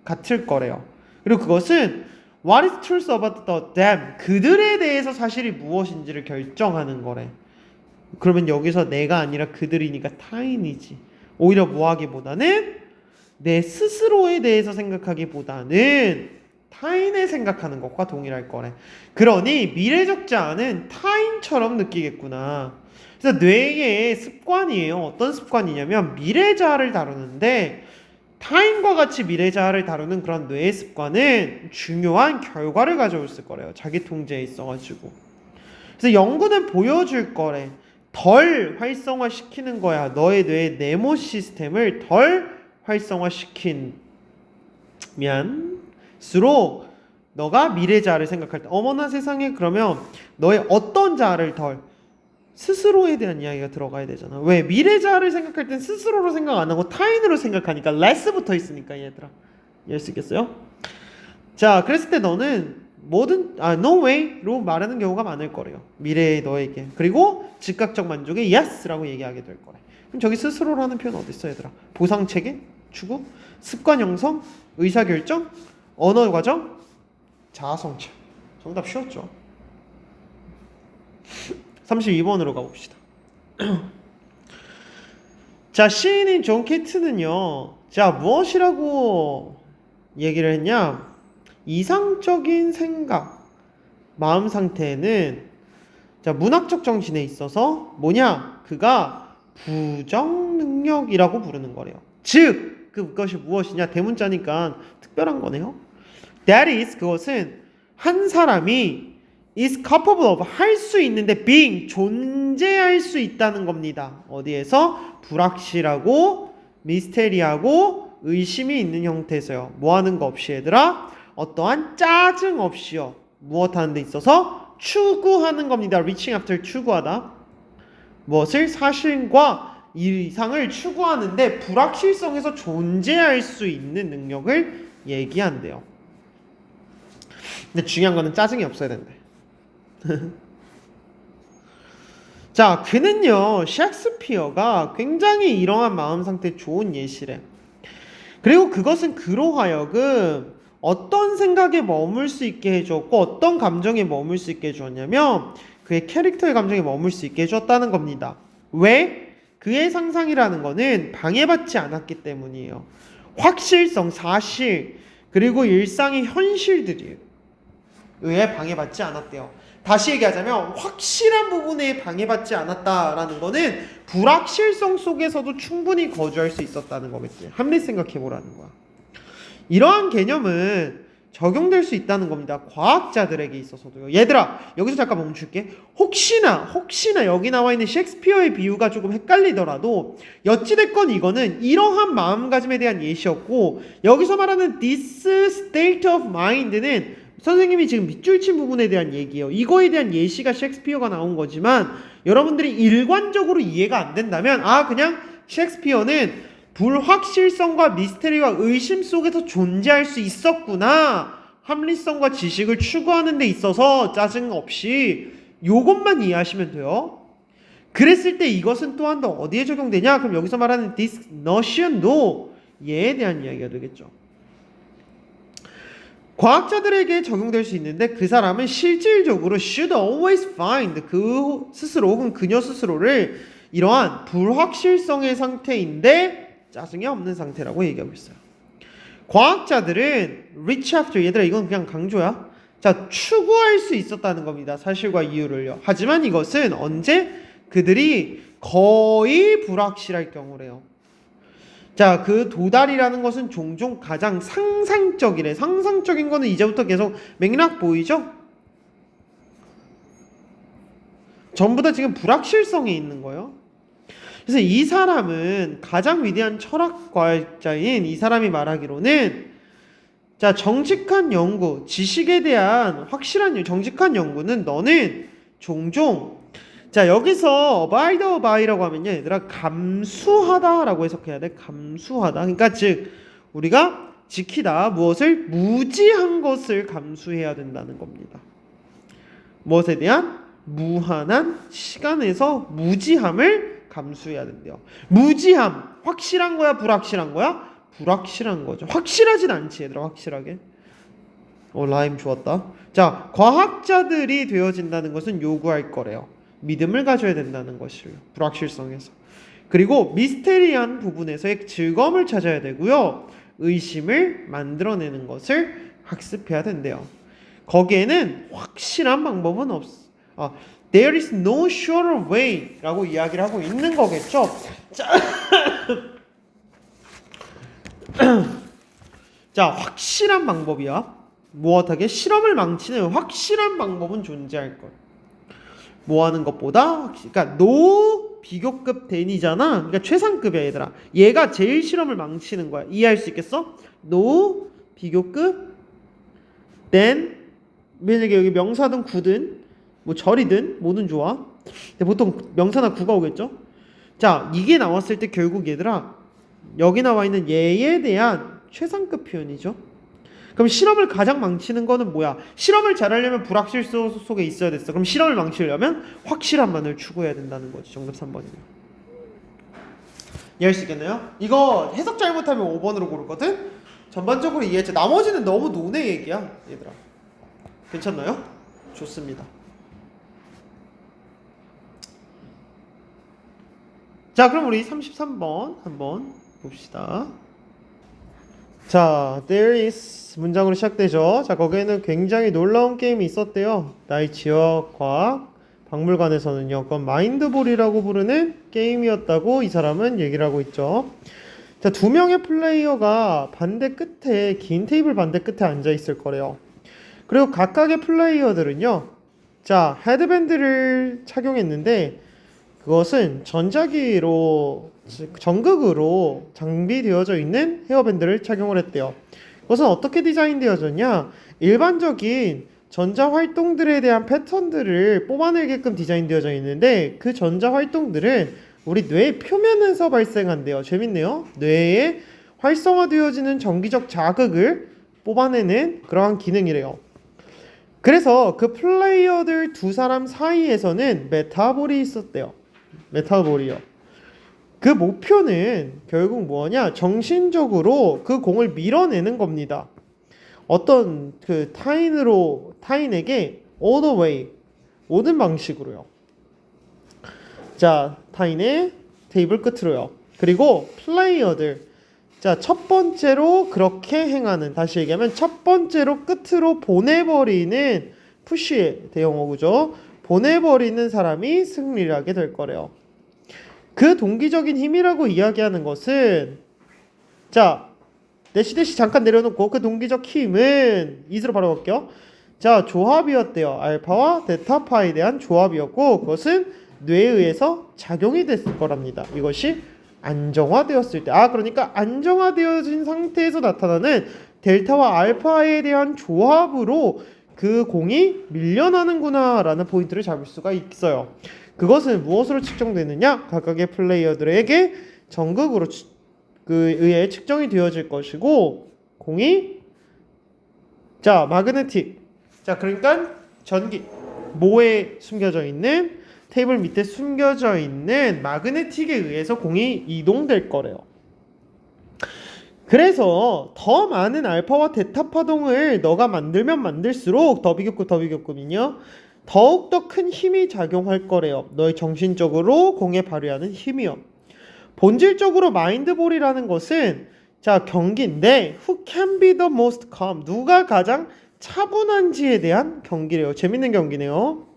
Speaker 1: 같을 거래요. 그리고 그것은 What is truth about them? 그들에 대해서 사실이 무엇인지를 결정하는 거래. 그러면 여기서 내가 아니라 그들이니까 타인이지. 오히려 뭐 하기보다는 내 스스로에 대해서 생각하기보다는 타인을 생각하는 것과 동일할 거래. 그러니 미래적 자아는 타인처럼 느끼겠구나. 그래서 뇌의 습관이에요. 어떤 습관이냐면 미래 자아를 다루는데 타인과 같이 미래 자아를 다루는 그런 뇌의 습관은 중요한 결과를 가져올 거래요. 자기 통제에 있어가지고. 그래서 연구는 보여줄 거래. 덜 활성화시키는 거야. 너의 뇌의 네모 시스템을 덜 활성화시키면수록 너가 미래 자아를 생각할 때 어머나 세상에 그러면 너의 어떤 자아를 덜 스스로에 대한 이야기가 들어가야 되잖아. 왜? 미래 자아를 생각할 땐 스스로로 생각 안 하고 타인으로 생각하니까 less 붙어 있으니까 얘들아. 이해할 수 있겠어요? 자, 그랬을 때 너는 뭐든 no way로 말하는 경우가 많을 거래요. 미래의 너에게. 그리고 즉각적 만족에 yes라고 얘기하게 될 거래. 그럼 저기 스스로라는 표현 어디 있어 얘들아? 보상체계? 추구? 습관 형성? 의사결정? 언어 과정? 자아성찰. 정답 쉬웠죠? 32번으로 가봅시다. 자, 시인인 존 케이트는요. 자, 무엇이라고 얘기를 했냐? 이상적인 생각, 마음 상태는 자, 문학적 정신에 있어서 뭐냐? 그가 부정 능력이라고 부르는 거래요. 즉, 그것이 무엇이냐? 대문자니까 특별한 거네요. That is, 그것은 한 사람이 is capable of 할 수 있는데 being 존재할 수 있다는 겁니다. 어디에서? 불확실하고 미스테리하고 의심이 있는 형태에서요. 뭐 하는 거 없이 얘들아? 어떠한 짜증 없이요. 무엇 하는 데 있어서? 추구하는 겁니다. reaching after 추구하다. 무엇을? 사실과 이상을 추구하는데 불확실성에서 존재할 수 있는 능력을 얘기한대요. 근데 중요한 거는 짜증이 없어야 된대. 자, 그는요 셰익스피어가 굉장히 이러한 마음 상태 좋은 예시래. 그리고 그것은 그로 하여금 어떤 생각에 머물 수 있게 해줬고 어떤 감정에 머물 수 있게 해주었냐면 그의 캐릭터의 감정에 머물 수 있게 해줬다는 겁니다. 왜? 그의 상상이라는 거는 방해받지 않았기 때문이에요. 확실성, 사실, 그리고 일상의 현실들이 의해 방해받지 않았대요. 다시 얘기하자면 확실한 부분에 방해받지 않았다라는 거는 불확실성 속에서도 충분히 거주할 수 있었다는 거겠지. 합리 생각해보라는 거야. 이러한 개념은 적용될 수 있다는 겁니다. 과학자들에게 있어서도요. 얘들아, 여기서 잠깐 멈출게. 혹시나 여기 나와 있는 셰익스피어의 비유가 조금 헷갈리더라도 어찌됐건 이거는 이러한 마음가짐에 대한 예시였고 여기서 말하는 this state of mind는 선생님이 지금 밑줄 친 부분에 대한 얘기예요. 이거에 대한 예시가 셰익스피어가 나온 거지만 여러분들이 일관적으로 이해가 안 된다면 그냥 셰익스피어는 불확실성과 미스테리와 의심 속에서 존재할 수 있었구나. 합리성과 지식을 추구하는 데 있어서 짜증 없이 요것만 이해하시면 돼요. 그랬을 때 이것은 또한 더 어디에 적용되냐? 그럼 여기서 말하는 this notion도 얘에 대한 이야기가 되겠죠. 과학자들에게 적용될 수 있는데 그 사람은 실질적으로 should always find 그 스스로 혹은 그녀 스스로를 이러한 불확실성의 상태인데 짜증이 없는 상태라고 얘기하고 있어요. 과학자들은 reach after 얘들아 이건 그냥 강조야. 자, 추구할 수 있었다는 겁니다. 사실과 이유를요. 하지만 이것은 언제? 그들이 거의 불확실할 경우래요. 자, 그 도달이라는 것은 종종 가장 상상적이래. 상상적인 거는 이제부터 계속 맥락 보이죠? 전부 다 지금 불확실성이 있는 거예요. 그래서 이 사람은 가장 위대한 철학과자인 이 사람이 말하기로는 자, 정직한 연구, 지식에 대한 확실한 정직한 연구는 너는 종종 자, 여기서 abide by라고 하면요, 얘들아 감수하다라고 해석해야 돼. 감수하다. 그러니까 즉 우리가 지키다 무엇을 무지한 것을 감수해야 된다는 겁니다. 무엇에 대한 무한한 시간에서 무지함을 감수해야 된대요. 무지함 확실한 거야, 불확실한 거야? 불확실한 거죠. 확실하진 않지, 얘들아. 확실하게. 라임 좋았다. 자, 과학자들이 되어진다는 것은 요구할 거래요. 믿음을 가져야 된다는 것이에요. 불확실성에서. 그리고 미스테리한 부분에서의 즐거움을 찾아야 되고요. 의심을 만들어내는 것을 학습해야 된대요. 거기에는 확실한 방법은 없어. There is no surer way 라고 이야기를 하고 있는 거겠죠. 자, 확실한 방법이야. 무엇하게? 실험을 망치는 확실한 방법은 존재할 걸. 뭐 하는 것보다, 그러니까 노 비교급 댄이잖아. 그러니까 최상급이야, 얘들아. 얘가 제일 실험을 망치는 거야. 이해할 수 있겠어? 노 비교급 댄. 만약에 여기 명사든 구든 뭐 절이든 뭐든 좋아. 근데 보통 명사나 구가 오겠죠? 자, 이게 나왔을 때 결국 얘들아 여기 나와 있는 얘에 대한 최상급 표현이죠. 그럼 실험을 가장 망치는 거는 뭐야? 실험을 잘하려면 불확실 속에 있어야 됐어. 그럼 실험을 망치려면 확실함만을 추구해야 된다는 거지. 정답 3번이네요. 이해할 수 있겠나요? 이거 해석 잘못하면 5번으로 고르거든? 전반적으로 이해했죠. 나머지는 너무 논의 얘기야, 얘들아. 괜찮나요? 좋습니다. 자, 그럼 우리 33번 한번 봅시다. 자, there is 문장으로 시작되죠. 자, 거기에는 굉장히 놀라운 게임이 있었대요. 나의 지역 과학 박물관에서는요. 그건 마인드볼이라고 부르는 게임이었다고 이 사람은 얘기를 하고 있죠. 자, 두 명의 플레이어가 반대 끝에 긴 테이블 반대 끝에 앉아 있을 거래요. 그리고 각각의 플레이어들은요. 자, 헤드밴드를 착용했는데 그것은 전자기로 전극으로 장비되어져 있는 헤어밴드를 착용을 했대요. 그것은 어떻게 디자인되어졌냐? 일반적인 전자 활동들에 대한 패턴들을 뽑아내게끔 디자인되어져 있는데 그 전자 활동들은 우리 뇌 표면에서 발생한대요. 재밌네요. 뇌에 활성화되어지는 전기적 자극을 뽑아내는 그러한 기능이래요. 그래서 그 플레이어들 두 사람 사이에서는 메타볼이 있었대요. 메타볼이요. 그 목표는 결국 뭐냐? 정신적으로 그 공을 밀어내는 겁니다. 어떤 그 타인에게 all the way 모든 방식으로요. 자, 타인의 테이블 끝으로요. 그리고 플레이어들 자, 첫 번째로 그렇게 행하는, 다시 얘기하면 첫 번째로 끝으로 보내버리는 푸시의 대용어구죠. 보내버리는 사람이 승리를 하게 될 거래요. 그 동기적인 힘이라고 이야기하는 것은 자, 대시 잠깐 내려놓고 그 동기적 힘은 이스로 바로 갈게요. 자, 조합이었대요. 알파와 데타파에 대한 조합이었고 그것은 뇌에 의해서 작용이 됐을 거랍니다. 이것이 안정화되었을 때, 그러니까 안정화되어진 상태에서 나타나는 델타와 알파에 대한 조합으로 그 공이 밀려나는구나 라는 포인트를 잡을 수가 있어요. 그것은 무엇으로 측정되느냐? 각각의 플레이어들에게 전극으로 의해 측정이 되어질 것이고 공이 자, 마그네틱 자, 그러니까 전기 모에 숨겨져 있는 테이블 밑에 숨겨져 있는 마그네틱에 의해서 공이 이동될 거래요. 그래서 더 많은 알파와 데타 파동을 너가 만들면 만들수록 더 비교급이요. 더욱더 큰 힘이 작용할 거래요. 너의 정신적으로 공에 발휘하는 힘이요. 본질적으로 마인드볼이라는 것은 자, 경기인데 who can be the most calm? 누가 가장 차분한지에 대한 경기래요. 재밌는 경기네요.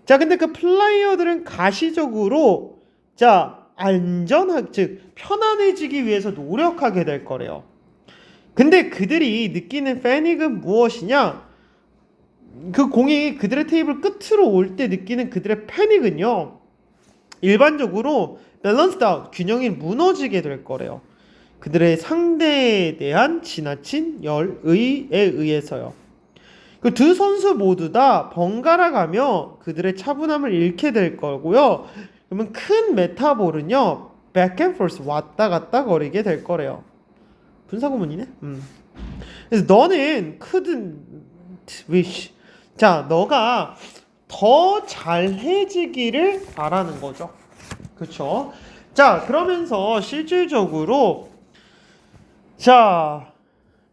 Speaker 1: 자, 근데 그 플라이어들은 가시적으로 자, 즉 편안해지기 위해서 노력하게 될 거래요. 근데 그들이 느끼는 패닉은 무엇이냐? 그 공이 그들의 테이블 끝으로 올 때 느끼는 그들의 패닉은요. 일반적으로 밸런스드 아웃, 균형이 무너지게 될 거래요. 그들의 상대에 대한 지나친 열의에 의해서요. 그 두 선수 모두 다 번갈아 가며 그들의 차분함을 잃게 될 거고요. 그러면 큰 메타볼은요. back and forth 왔다 갔다 거리게 될 거래요. 분사구문이네. 그래서 너는 couldn't wish. 자, 너가 더 잘해지기를 바라는 거죠. 그렇죠? 자, 그러면서 실질적으로 자,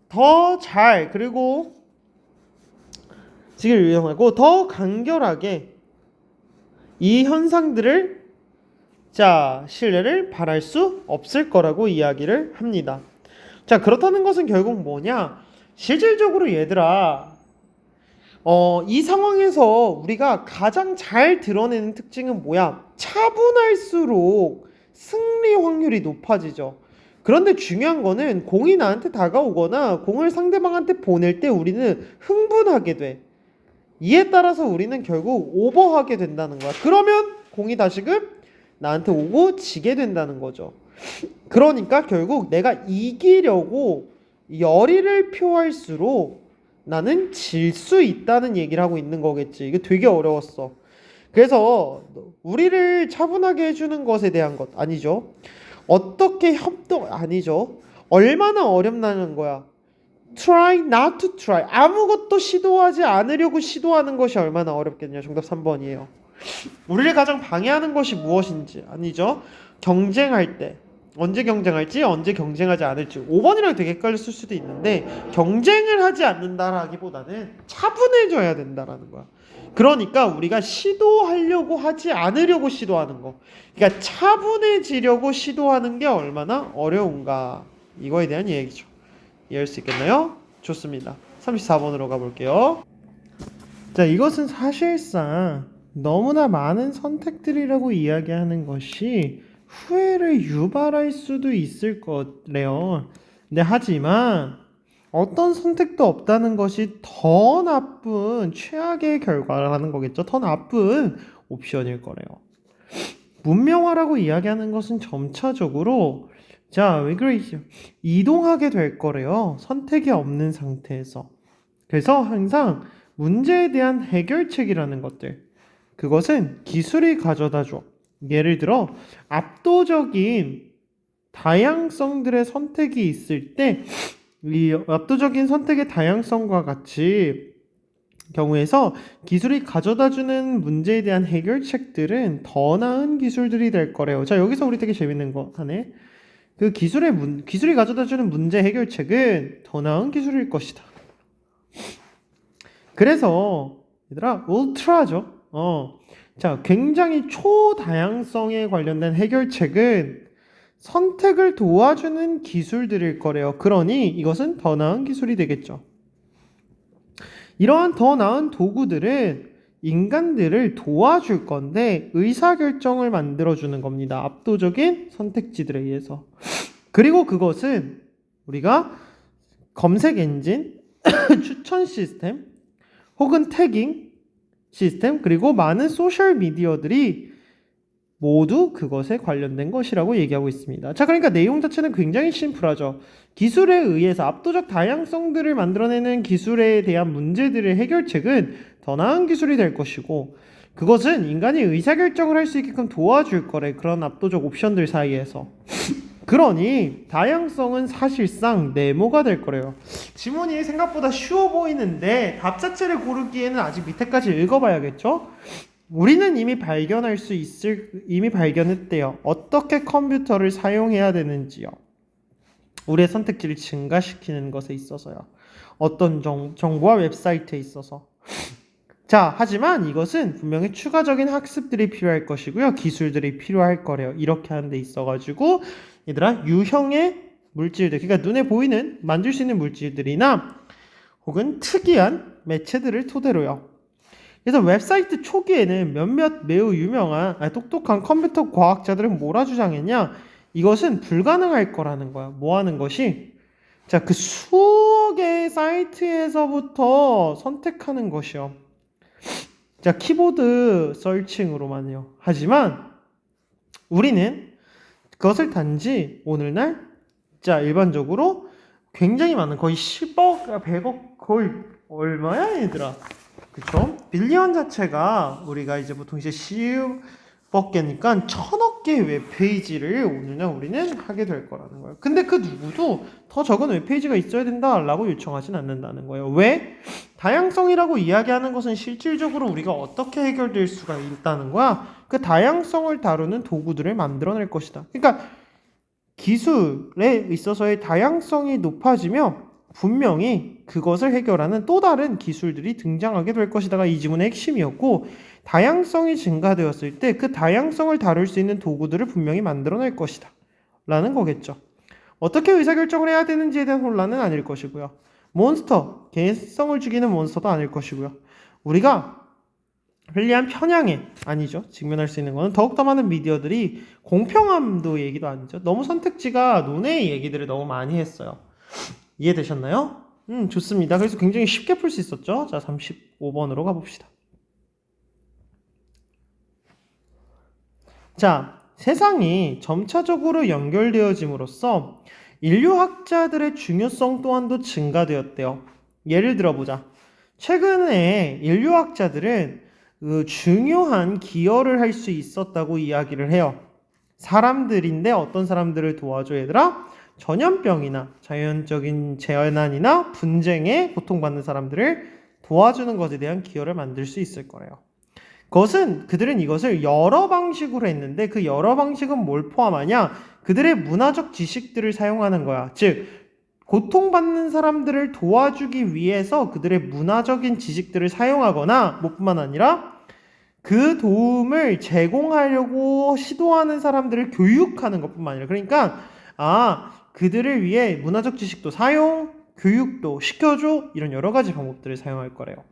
Speaker 1: 더 잘 그리고 지기를 유용하고 더 간결하게 이 현상들을 자, 신뢰를 바랄 수 없을 거라고 이야기를 합니다. 자, 그렇다는 것은 결국 뭐냐? 실질적으로 얘들아, 이 상황에서 우리가 가장 잘 드러내는 특징은 뭐야? 차분할수록 승리 확률이 높아지죠. 그런데 중요한 거는 공이 나한테 다가오거나 공을 상대방한테 보낼 때 우리는 흥분하게 돼. 이에 따라서 우리는 결국 오버하게 된다는 거야. 그러면 공이 다시금 나한테 오고 지게 된다는 거죠. 그러니까 결국 내가 이기려고 열의를 표할수록 나는 질 수 있다는 얘기를 하고 있는 거겠지. 이게 되게 어려웠어. 그래서 우리를 차분하게 해주는 것에 대한 것 아니죠. 어떻게 협동 아니죠. 얼마나 어렵다는 거야. Try not to try. 아무것도 시도하지 않으려고 시도하는 것이 얼마나 어렵겠냐. 정답 3번이에요. 우리를 가장 방해하는 것이 무엇인지 아니죠. 경쟁할 때 언제 경쟁할지 언제 경쟁하지 않을지 5번이랑 되게 헷갈렸을 수도 있는데 경쟁을 하지 않는다라기보다는 차분해져야 된다라는 거야. 그러니까 우리가 시도하려고 하지 않으려고 시도하는 거. 그러니까 차분해지려고 시도하는 게 얼마나 어려운가. 이거에 대한 얘기죠. 이해할 수 있겠나요? 좋습니다. 34번으로 가볼게요. 자, 이것은 사실상 너무나 많은 선택들이라고 이야기하는 것이 후회를 유발할 수도 있을 거래요. 근데 하지만 어떤 선택도 없다는 것이 더 나쁜 최악의 결과라는 거겠죠. 더 나쁜 옵션일 거래요. 문명화라고 이야기하는 것은 점차적으로 자, 왜 그러시죠? 이동하게 될 거래요. 선택이 없는 상태에서. 그래서 항상 문제에 대한 해결책이라는 것들. 그것은 기술이 가져다 줘. 예를 들어 압도적인 다양성들의 선택이 있을 때 이 압도적인 선택의 다양성과 같이 경우에서 기술이 가져다주는 문제에 대한 해결책들은 더 나은 기술들이 될 거래요. 자, 여기서 우리 되게 재밌는 거 하네. 그 기술이 가져다주는 문제 해결책은 더 나은 기술일 것이다. 그래서 얘들아 울트라죠. 자, 굉장히 초다양성에 관련된 해결책은 선택을 도와주는 기술들일 거래요. 그러니 이것은 더 나은 기술이 되겠죠. 이러한 더 나은 도구들은 인간들을 도와줄 건데 의사결정을 만들어주는 겁니다. 압도적인 선택지들에 의해서. 그리고 그것은 우리가 검색 엔진, 추천 시스템, 혹은 태깅 시스템, 그리고 많은 소셜 미디어들이 모두 그것에 관련된 것이라고 얘기하고 있습니다. 자, 그러니까 내용 자체는 굉장히 심플하죠. 기술에 의해서 압도적 다양성들을 만들어내는 기술에 대한 문제들의 해결책은 더 나은 기술이 될 것이고 그것은 인간이 의사결정을 할 수 있게끔 도와줄 거래. 그런 압도적 옵션들 사이에서. 그러니 다양성은 사실상 네모가 될 거래요. 지문이 생각보다 쉬워 보이는데 답 자체를 고르기에는 아직 밑에까지 읽어봐야겠죠? 우리는 이미 발견했대요. 어떻게 컴퓨터를 사용해야 되는지요. 우리의 선택지를 증가시키는 것에 있어서요. 어떤 정보와 웹사이트에 있어서. 자, 하지만 이것은 분명히 추가적인 학습들이 필요할 것이고요. 기술들이 필요할 거래요. 이렇게 하는 데 있어가지고 얘들아 유형의 물질들, 그러니까 눈에 보이는 만질 수 있는 물질들이나 혹은 특이한 매체들을 토대로요. 그래서 웹사이트 초기에는 몇몇 매우 유명한 똑똑한 컴퓨터 과학자들은 뭐라 주장했냐? 이것은 불가능할 거라는 거야. 뭐 하는 것이? 자, 그 수억 개의 사이트에서부터 선택하는 것이요. 자, 키보드 서칭으로만요. 하지만 우리는 그것을 단지 오늘날 자, 일반적으로 굉장히 많은 거의 10억, 100억 거의 얼마야 얘들아? 그쵸? 빌리언 자체가 우리가 이제 보통 이제 10억 개니까 1000억 개의 웹페이지를 오늘날 우리는 하게 될 거라는 거예요. 근데 그 누구도 더 적은 웹페이지가 있어야 된다라고 요청하진 않는다는 거예요. 왜? 다양성이라고 이야기하는 것은 실질적으로 우리가 어떻게 해결될 수가 있다는 거야. 그 다양성을 다루는 도구들을 만들어낼 것이다. 그러니까 기술에 있어서의 다양성이 높아지며 분명히 그것을 해결하는 또 다른 기술들이 등장하게 될 것이다가 이 지문의 핵심이었고, 다양성이 증가되었을 때 그 다양성을 다룰 수 있는 도구들을 분명히 만들어낼 것이다 라는 거겠죠. 어떻게 의사결정을 해야 되는지에 대한 혼란은 아닐 것이고요. 몬스터, 개성을 죽이는 몬스터도 아닐 것이고요. 우리가 편리한 편향에 아니죠. 직면할 수 있는 거는 더욱더 많은 미디어들이 공평함도 얘기도 아니죠. 너무 선택지가 논의 얘기들을 너무 많이 했어요. 이해되셨나요? 좋습니다. 그래서 굉장히 쉽게 풀 수 있었죠. 자, 35번으로 가봅시다. 자, 세상이 점차적으로 연결되어짐으로써 인류학자들의 중요성 또한도 증가되었대요. 예를 들어보자. 최근에 인류학자들은 중요한 기여를 할 수 있었다고 이야기를 해요. 사람들인데 어떤 사람들을 도와줘 얘들아? 전염병이나 자연적인 재난이나 분쟁에 고통받는 사람들을 도와주는 것에 대한 기여를 만들 수 있을 거래요. 그들은 이것을 여러 방식으로 했는데 그 여러 방식은 뭘 포함하냐? 그들의 문화적 지식들을 사용하는 거야. 즉, 고통받는 사람들을 도와주기 위해서 그들의 문화적인 지식들을 사용하거나 뿐만 아니라 그 도움을 제공하려고 시도하는 사람들을 교육하는 것뿐만 아니라 그러니까 그들을 위해 문화적 지식도 사용, 교육도 시켜줘 이런 여러 가지 방법들을 사용할 거래요.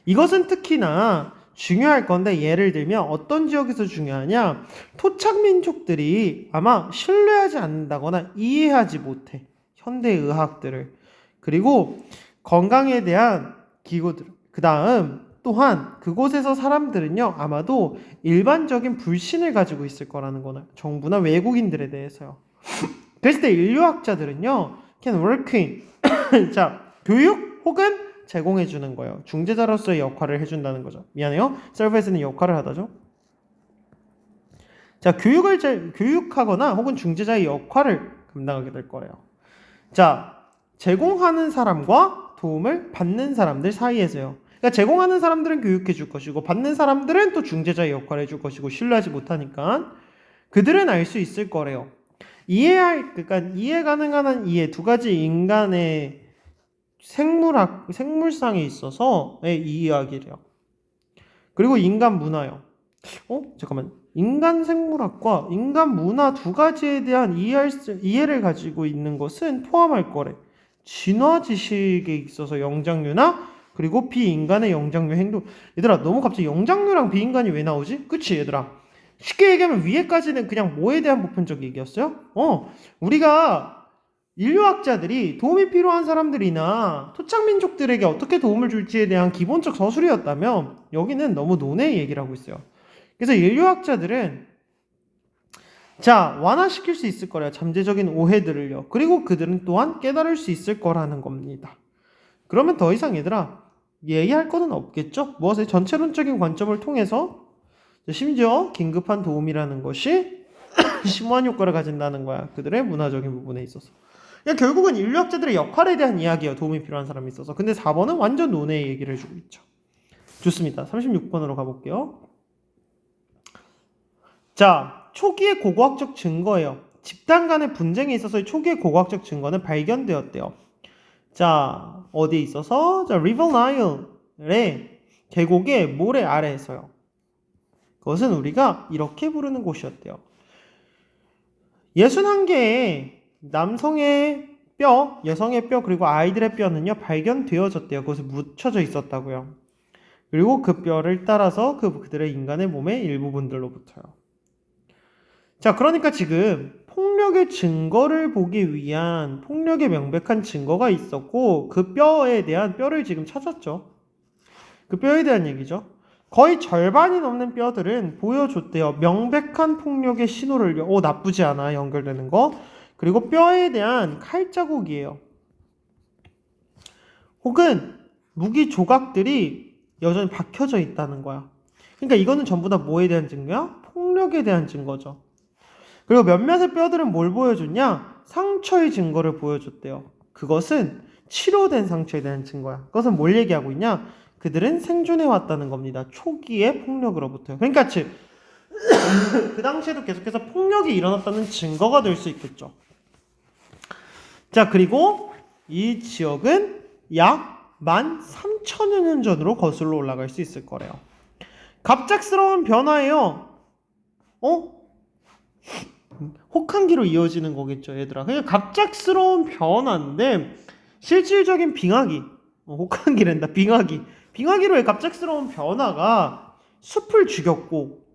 Speaker 1: 이것은 특히나 중요할 건데 예를 들면 어떤 지역에서 중요하냐? 토착민족들이 아마 신뢰하지 않는다거나 이해하지 못해. 현대의학들을. 그리고 건강에 대한 기구들. 그 다음 또한 그곳에서 사람들은요. 아마도 일반적인 불신을 가지고 있을 거라는 거나 정부나 외국인들에 대해서요. 그랬을 때 인류학자들은요. can work in 자, 교육 혹은 제공해 주는 거예요. 중재자로서의 역할을 해준다는 거죠. 미안해요. 서비스는 역할을 하다죠. 자, 교육하거나 혹은 중재자의 역할을 감당하게 될 거예요. 자, 제공하는 사람과 도움을 받는 사람들 사이에서요. 그러니까 제공하는 사람들은 교육해 줄 것이고 받는 사람들은 또 중재자의 역할을 해줄 것이고 신뢰하지 못하니까 그들은 알 수 있을 거래요. 그러니까 이해 가능한 한 이해 두 가지 인간의 생물상에 있어서의 이야기래요. 그리고 인간 문화요. 잠깐만. 인간 생물학과 인간 문화 두 가지에 대한 이해를 가지고 있는 것은 포함할 거래. 진화 지식에 있어서 영장류나 그리고 비인간의 영장류 행동. 얘들아, 너무 갑자기 영장류랑 비인간이 왜 나오지? 그치, 얘들아? 쉽게 얘기하면 위에까지는 그냥 뭐에 대한 보편적 얘기였어요? 우리가 인류학자들이 도움이 필요한 사람들이나 토착민족들에게 어떻게 도움을 줄지에 대한 기본적 서술이었다면 여기는 너무 논의 얘기를 하고 있어요. 그래서 인류학자들은 완화시킬 수 있을 거래요. 잠재적인 오해들을요. 그리고 그들은 또한 깨달을 수 있을 거라는 겁니다. 그러면 더 이상 얘들아 얘기할 거는 없겠죠? 무엇의 전체론적인 관점을 통해서 심지어 긴급한 도움이라는 것이 심오한 효과를 가진다는 거야. 그들의 문화적인 부분에 있어서. 결국은 인류학자들의 역할에 대한 이야기예요. 도움이 필요한 사람이 있어서. 근데 4번은 완전 논의 얘기를 해주고 있죠. 좋습니다. 36번으로 가볼게요. 자, 초기의 고고학적 증거예요. 집단 간의 분쟁에 있어서 초기의 고고학적 증거는 발견되었대요. 자, 어디에 있어서? 자, 리버 나일의 계곡의 모래 아래에서요. 그것은 우리가 이렇게 부르는 곳이었대요. 61개의 남성의 뼈, 여성의 뼈, 그리고 아이들의 뼈는요, 발견되어졌대요. 그것에 묻혀져 있었다고요. 그리고 그 뼈를 따라서 그들의 인간의 몸의 일부분들로 붙어요. 자, 그러니까 지금 폭력의 증거를 보기 위한 폭력의 명백한 증거가 있었고 그 뼈에 대한 뼈를 지금 찾았죠. 그 뼈에 대한 얘기죠. 거의 절반이 넘는 뼈들은 보여줬대요. 명백한 폭력의 신호를, 나쁘지 않아, 연결되는 거. 그리고 뼈에 대한 칼자국이에요. 혹은 무기 조각들이 여전히 박혀져 있다는 거야. 그러니까 이거는 전부 다 뭐에 대한 증거야? 폭력에 대한 증거죠. 그리고 몇몇의 뼈들은 뭘 보여줬냐? 상처의 증거를 보여줬대요. 그것은 치료된 상처에 대한 증거야. 그것은 뭘 얘기하고 있냐? 그들은 생존해왔다는 겁니다. 초기의 폭력으로부터. 그러니까 즉, 그 당시에도 계속해서 폭력이 일어났다는 증거가 될 수 있겠죠. 자, 그리고 이 지역은 약 13,000여 년 전으로 거슬러 올라갈 수 있을 거래요. 갑작스러운 변화예요. 혹한기로 이어지는 거겠죠, 얘들아. 그냥 갑작스러운 변화인데 실질적인 빙하기, 혹한기란다, 빙하기로의 갑작스러운 변화가 숲을 죽였고,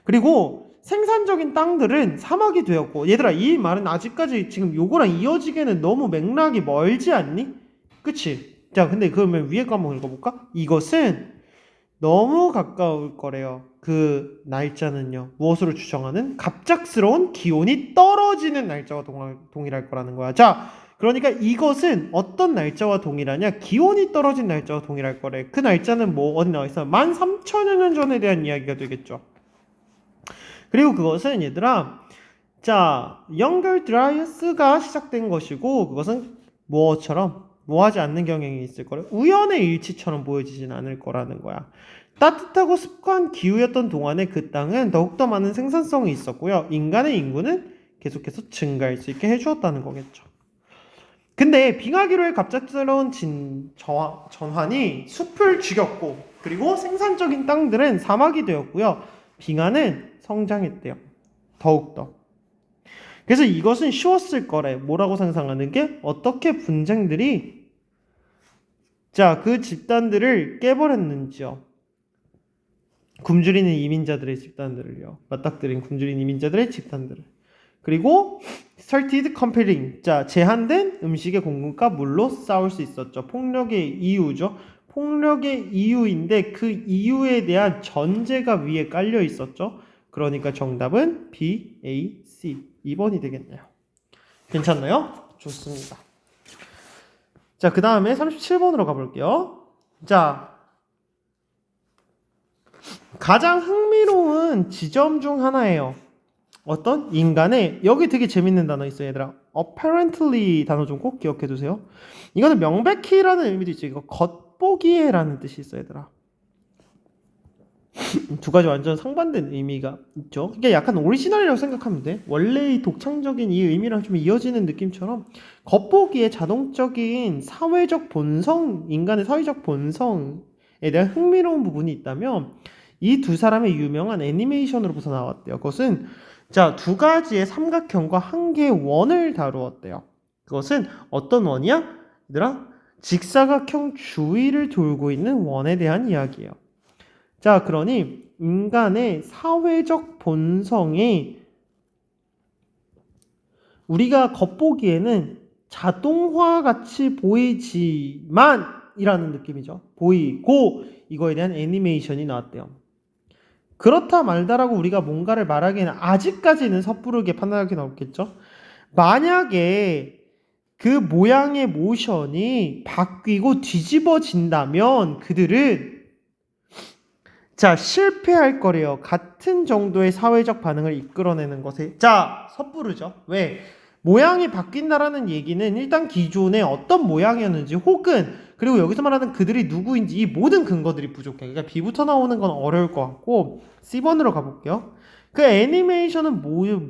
Speaker 1: 그리고 생산적인 땅들은 사막이 되었고. 얘들아, 이 말은 아직까지 지금 요거랑 이어지기에는 너무 맥락이 멀지 않니? 그치? 자, 근데 그러면 위에 거 한번 읽어볼까? 이것은 너무 가까울 거래요. 그 날짜는요. 무엇으로 추정하는? 갑작스러운 기온이 떨어지는 날짜와 동일할 거라는 거야. 자, 그러니까 이것은 어떤 날짜와 동일하냐? 기온이 떨어진 날짜와 동일할 거래. 그 날짜는 어디 나와 있어? 13,000여 년 전에 대한 이야기가 되겠죠. 그리고 그것은 얘들아, 자, 영결 드라이어스가 시작된 것이고, 그것은 무엇처럼? 뭐하지 않는 경향이 있을 거래. 우연의 일치처럼 보여지진 않을 거라는 거야. 따뜻하고 습한 기후였던 동안에 그 땅은 더욱더 많은 생산성이 있었고요. 인간의 인구는 계속해서 증가할 수 있게 해주었다는 거겠죠. 근데 빙하기로의 갑작스러운 전환이 숲을 죽였고, 그리고 생산적인 땅들은 사막이 되었고요. 빙하는 성장했대요. 더욱더. 그래서 이것은 쉬웠을 거래. 뭐라고 상상하는 게? 어떻게 분쟁들이 그 집단들을 깨버렸는지요. 굶주리는 이민자들의 집단들을요. 맞닥뜨린 굶주린 이민자들의 집단들을. 그리고 started competing. 제한된 음식의 공급과 물로 싸울 수 있었죠. 폭력의 이유죠. 폭력의 이유인데 그 이유에 대한 전제가 위에 깔려 있었죠. 그러니까 정답은 B, A, C. 2번이 되겠네요. 괜찮나요? 좋습니다. 자, 그 다음에 37번으로 가볼게요. 자, 가장 흥미로운 지점 중 하나예요. 어떤? 인간의, 여기 되게 재밌는 단어 있어요, 얘들아. apparently 단어 좀 꼭 기억해 두세요. 이거는 명백히라는 의미도 있죠. 이거 겉보기에라는 뜻이 있어요, 얘들아. 두 가지 완전 상반된 의미가 있죠. 이게 약간 오리지널이라고 생각하면 돼. 원래의 독창적인 이 의미랑 좀 이어지는 느낌처럼 겉보기에 자동적인 사회적 본성, 인간의 사회적 본성에 대한 흥미로운 부분이 있다면 이 두 사람의 유명한 애니메이션으로부터 나왔대요. 그것은 두 가지의 삼각형과 한 개의 원을 다루었대요. 그것은 어떤 원이야? 얘들아, 직사각형 주위를 돌고 있는 원에 대한 이야기예요. 자, 그러니 인간의 사회적 본성이 우리가 겉보기에는 자동화 같이 보이지만 이라는 느낌이죠. 보이고 이거에 대한 애니메이션이 나왔대요. 그렇다 말다라고 우리가 뭔가를 말하기에는 아직까지는 섣부르게 판단하기는 어렵겠죠. 만약에 그 모양의 모션이 바뀌고 뒤집어진다면 그들은 실패할 거래요. 같은 정도의 사회적 반응을 이끌어내는 것에. 섣부르죠. 왜? 모양이 바뀐다라는 얘기는 일단 기존에 어떤 모양이었는지 혹은 그리고 여기서 말하는 그들이 누구인지 이 모든 근거들이 부족해. 그러니까 B부터 나오는 건 어려울 것 같고 C번으로 가볼게요. 그 애니메이션은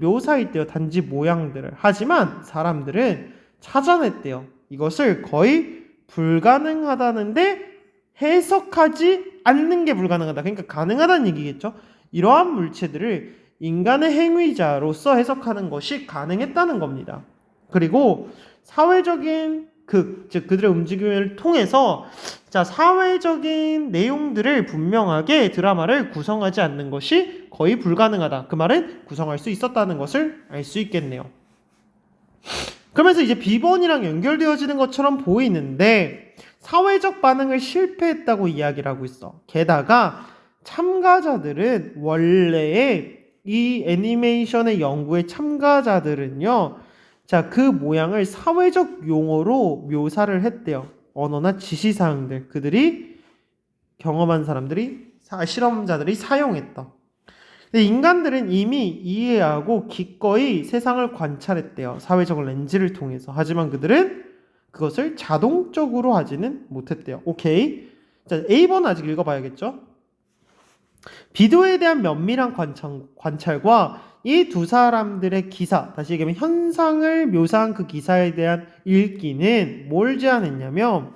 Speaker 1: 묘사했대요. 단지 모양들을. 하지만 사람들은 찾아냈대요. 이것을 거의 불가능하다는데 해석하지 않는 게 불가능하다. 그러니까 가능하다는 얘기겠죠. 이러한 물체들을 인간의 행위자로서 해석하는 것이 가능했다는 겁니다. 그리고 사회적인 즉 그들의 움직임을 통해서 자, 사회적인 내용들을 분명하게 드라마를 구성하지 않는 것이 거의 불가능하다. 그 말은 구성할 수 있었다는 것을 알 수 있겠네요. 그러면서 이제 비번이랑 연결되어지는 것처럼 보이는데 사회적 반응을 실패했다고 이야기를 하고 있어. 게다가 참가자들은 원래의 이 애니메이션의 연구의 참가자들은요. 자, 그 모양을 사회적 용어로 묘사를 했대요. 언어나 지시사항들. 그들이 경험한 사람들이 실험자들이 사용했다. 근데 인간들은 이미 이해하고 기꺼이 세상을 관찰했대요. 사회적 렌즈를 통해서. 하지만 그들은 그것을 자동적으로 하지는 못했대요. 오케이. 자, A번 아직 읽어봐야겠죠? 비디오에 대한 면밀한 관찰과 이 두 사람들의 기사, 다시 얘기하면 현상을 묘사한 그 기사에 대한 읽기는 뭘 제안했냐면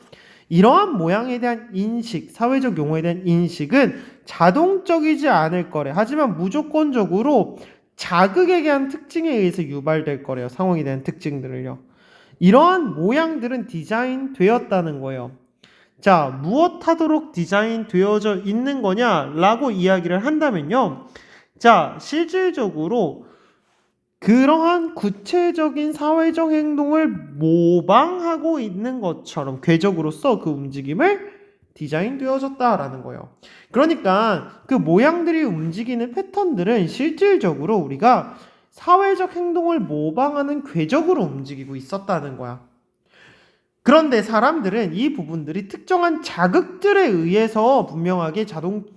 Speaker 1: 이러한 모양에 대한 인식, 사회적 용어에 대한 인식은 자동적이지 않을 거래. 하지만 무조건적으로 자극에 대한 특징에 의해서 유발될 거래요. 상황에 대한 특징들을요. 이러한 모양들은 디자인되었다는 거예요. 자, 무엇하도록 디자인되어져 있는 거냐라고 이야기를 한다면요. 자, 실질적으로 그러한 구체적인 사회적 행동을 모방하고 있는 것처럼 궤적으로서 그 움직임을 디자인되어졌다라는 거예요. 그러니까 그 모양들이 움직이는 패턴들은 실질적으로 우리가 사회적 행동을 모방하는 궤적으로 움직이고 있었다는 거야. 그런데 사람들은 이 부분들이 특정한 자극들에 의해서 분명하게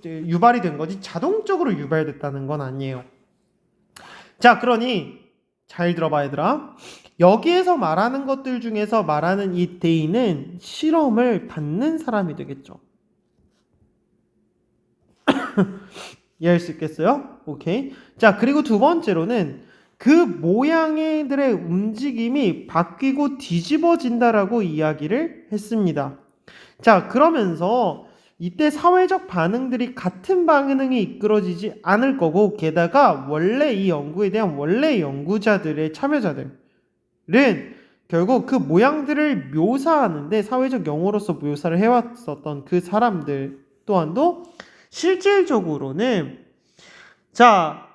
Speaker 1: 유발이 된 거지 자동적으로 유발됐다는 건 아니에요. 자, 그러니 잘 들어봐 얘들아. 여기에서 말하는 것들 중에서 말하는 이 데이는 실험을 받는 사람이 되겠죠. 이해할 수 있겠어요? 오케이. 자, 그리고 두 번째로는 그 모양들의 움직임이 바뀌고 뒤집어진다라고 이야기를 했습니다. 자, 그러면서 이때 사회적 반응들이 같은 반응이 이끌어지지 않을 거고 게다가 원래 이 연구에 대한 원래 연구자들의 참여자들은 결국 그 모양들을 묘사하는데 사회적 용어로서 묘사를 해왔었던 그 사람들 또한도 실질적으로는 자,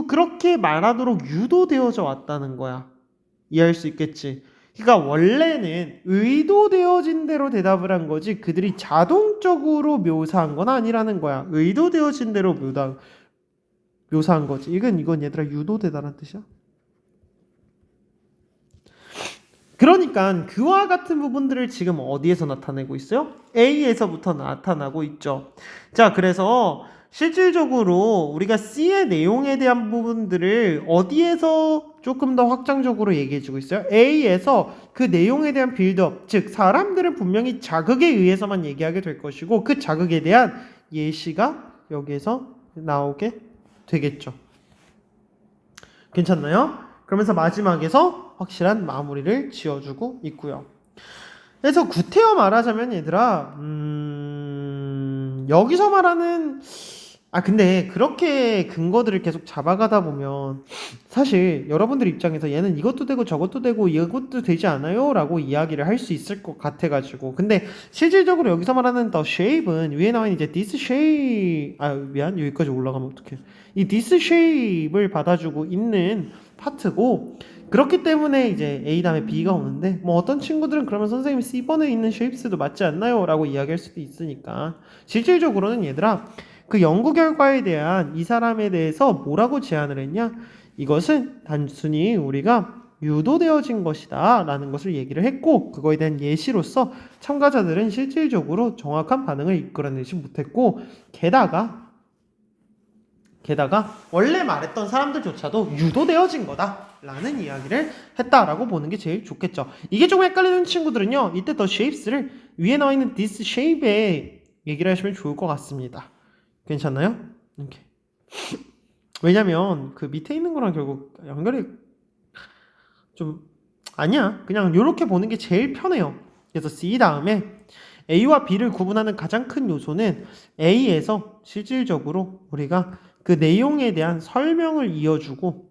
Speaker 1: 그렇게 말하도록 유도되어져 왔다는 거야. 이해할 수 있겠지? 그러니까 원래는 의도되어진 대로 대답을 한 거지 그들이 자동적으로 묘사한 건 아니라는 거야. 의도되어진 대로 묘사한 거지. 이건 얘들아 유도되다라는 뜻이야. 그러니까 그와 같은 부분들을 지금 어디에서 나타내고 있어요? A에서부터 나타나고 있죠. 자, 그래서 실질적으로 우리가 C의 내용에 대한 부분들을 어디에서 조금 더 확장적으로 얘기해주고 있어요? A에서 그 내용에 대한 빌드업, 즉 사람들은 분명히 자극에 의해서만 얘기하게 될 것이고 그 자극에 대한 예시가 여기에서 나오게 되겠죠. 괜찮나요? 그러면서 마지막에서 확실한 마무리를 지어주고 있고요. 그래서 구태여 말하자면 얘들아 여기서 말하는 근데 그렇게 근거들을 계속 잡아가다 보면 사실 여러분들 입장에서 얘는 이것도 되고 저것도 되고 이것도 되지 않아요? 라고 이야기를 할 수 있을 것 같아가지고 근데 실질적으로 여기서 말하는 the shape은 위에 나와 있는 이제 this shape 미안 여기까지 올라가면 어떡해 이 this shape을 받아주고 있는 파트고 그렇기 때문에 이제 A 다음에 B가 오는데 뭐 어떤 친구들은 그러면 선생님 C번에 있는 shapes도 맞지 않나요? 라고 이야기할 수도 있으니까 실질적으로는 얘들아 그 연구 결과에 대한 이 사람에 대해서 뭐라고 제안을 했냐? 이것은 단순히 우리가 유도되어진 것이다 라는 것을 얘기를 했고 그거에 대한 예시로서 참가자들은 실질적으로 정확한 반응을 이끌어내지 못했고 게다가 원래 말했던 사람들조차도 유도되어진 거다 라는 이야기를 했다라고 보는 게 제일 좋겠죠. 이게 조금 헷갈리는 친구들은요 이때 the shapes를 위에 나와 있는 this shape에 얘기를 하시면 좋을 것 같습니다. 괜찮나요? 이렇게. 왜냐면 그 밑에 있는 거랑 결국 연결이 좀 아니야. 그냥 이렇게 보는 게 제일 편해요. 그래서 C 다음에 A와 B를 구분하는 가장 큰 요소는 A에서 실질적으로 우리가 그 내용에 대한 설명을 이어주고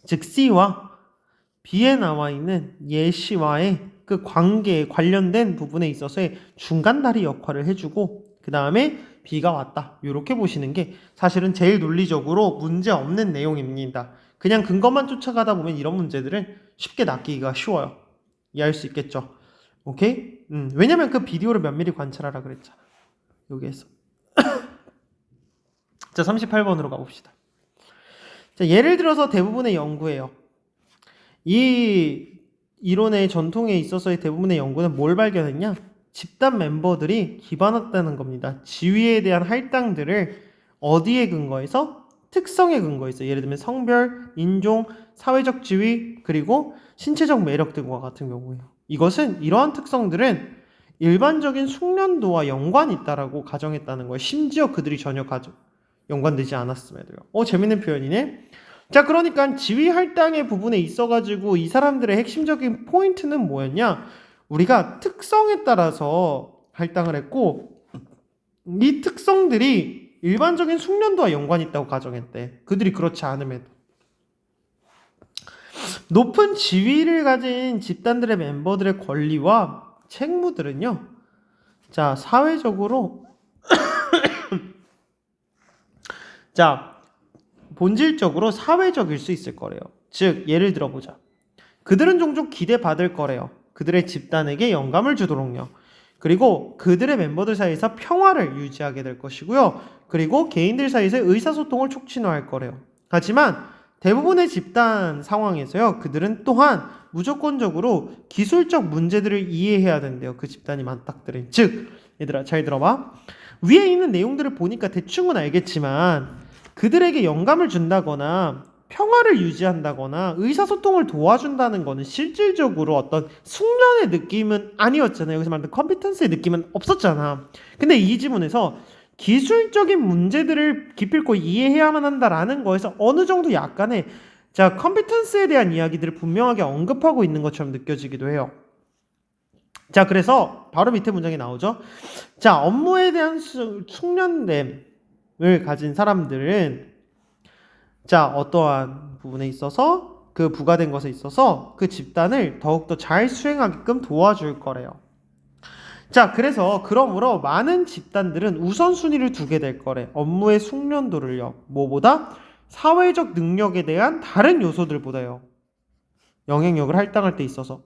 Speaker 1: 즉 C와 B에 나와 있는 예시와의 그 관계에 관련된 부분에 있어서의 중간다리 역할을 해주고 그 다음에 B가 왔다. 이렇게 보시는 게 사실은 제일 논리적으로 문제 없는 내용입니다. 그냥 근거만 쫓아가다 보면 이런 문제들은 쉽게 낚이기가 쉬워요. 이해할 수 있겠죠? 오케이? 왜냐면 그 비디오를 면밀히 관찰하라 그랬잖아. 여기에서. 자, 38번으로 가봅시다. 자, 예를 들어서 대부분의 연구예요. 이 이론의 전통에 있어서의 대부분의 연구는 뭘 발견했냐? 집단 멤버들이 기반했다는 겁니다. 지위에 대한 할당들을 어디에 근거해서? 특성에 근거해서. 예를 들면 성별, 인종, 사회적 지위, 그리고 신체적 매력 등과 같은 경우에요. 이것은 이러한 특성들은 일반적인 숙련도와 연관이 있다라고 가정했다는 거예요. 심지어 그들이 전혀 연관되지 않았음에도요. 재밌는 표현이네. 자, 그러니까 지위 할당의 부분에 있어가지고 이 사람들의 핵심적인 포인트는 뭐였냐? 우리가 특성에 따라서 할당을 했고 이 특성들이 일반적인 숙련도와 연관이 있다고 가정했대. 그들이 그렇지 않음에도. 높은 지위를 가진 집단들의 멤버들의 권리와 책무들은요. 자, 사회적으로 자, 본질적으로 사회적일 수 있을 거래요. 즉, 예를 들어보자. 그들은 종종 기대받을 거래요. 그들의 집단에게 영감을 주도록요. 그리고 그들의 멤버들 사이에서 평화를 유지하게 될 것이고요. 그리고 개인들 사이에서 의사소통을 촉진할 거래요. 하지만 대부분의 집단 상황에서요. 그들은 또한 무조건적으로 기술적 문제들을 이해해야 된대요. 그 집단이 맞닥뜨린. 즉, 얘들아 잘 들어봐. 위에 있는 내용들을 보니까 대충은 알겠지만 그들에게 영감을 준다거나 평화를 유지한다거나 의사소통을 도와준다는 거는 실질적으로 어떤 숙련의 느낌은 아니었잖아요. 여기서 말하는 컴피턴스의 느낌은 없었잖아. 근데 이 지문에서 기술적인 문제들을 기필코 이해해야만 한다라는 거에서 어느 정도 약간의 자, 컴피턴스에 대한 이야기들을 분명하게 언급하고 있는 것처럼 느껴지기도 해요. 자, 그래서 바로 밑에 문장이 나오죠. 자, 업무에 대한 숙련됨 을 가진 사람들은 자, 어떠한 부분에 있어서 그 부과된 것에 있어서 그 집단을 더욱더 잘 수행하게끔 도와줄 거래요. 자, 그러므로 많은 집단들은 우선순위를 두게 될 거래. 업무의 숙련도를요. 뭐보다? 사회적 능력에 대한 다른 요소들보다요. 영향력을 할당할 때 있어서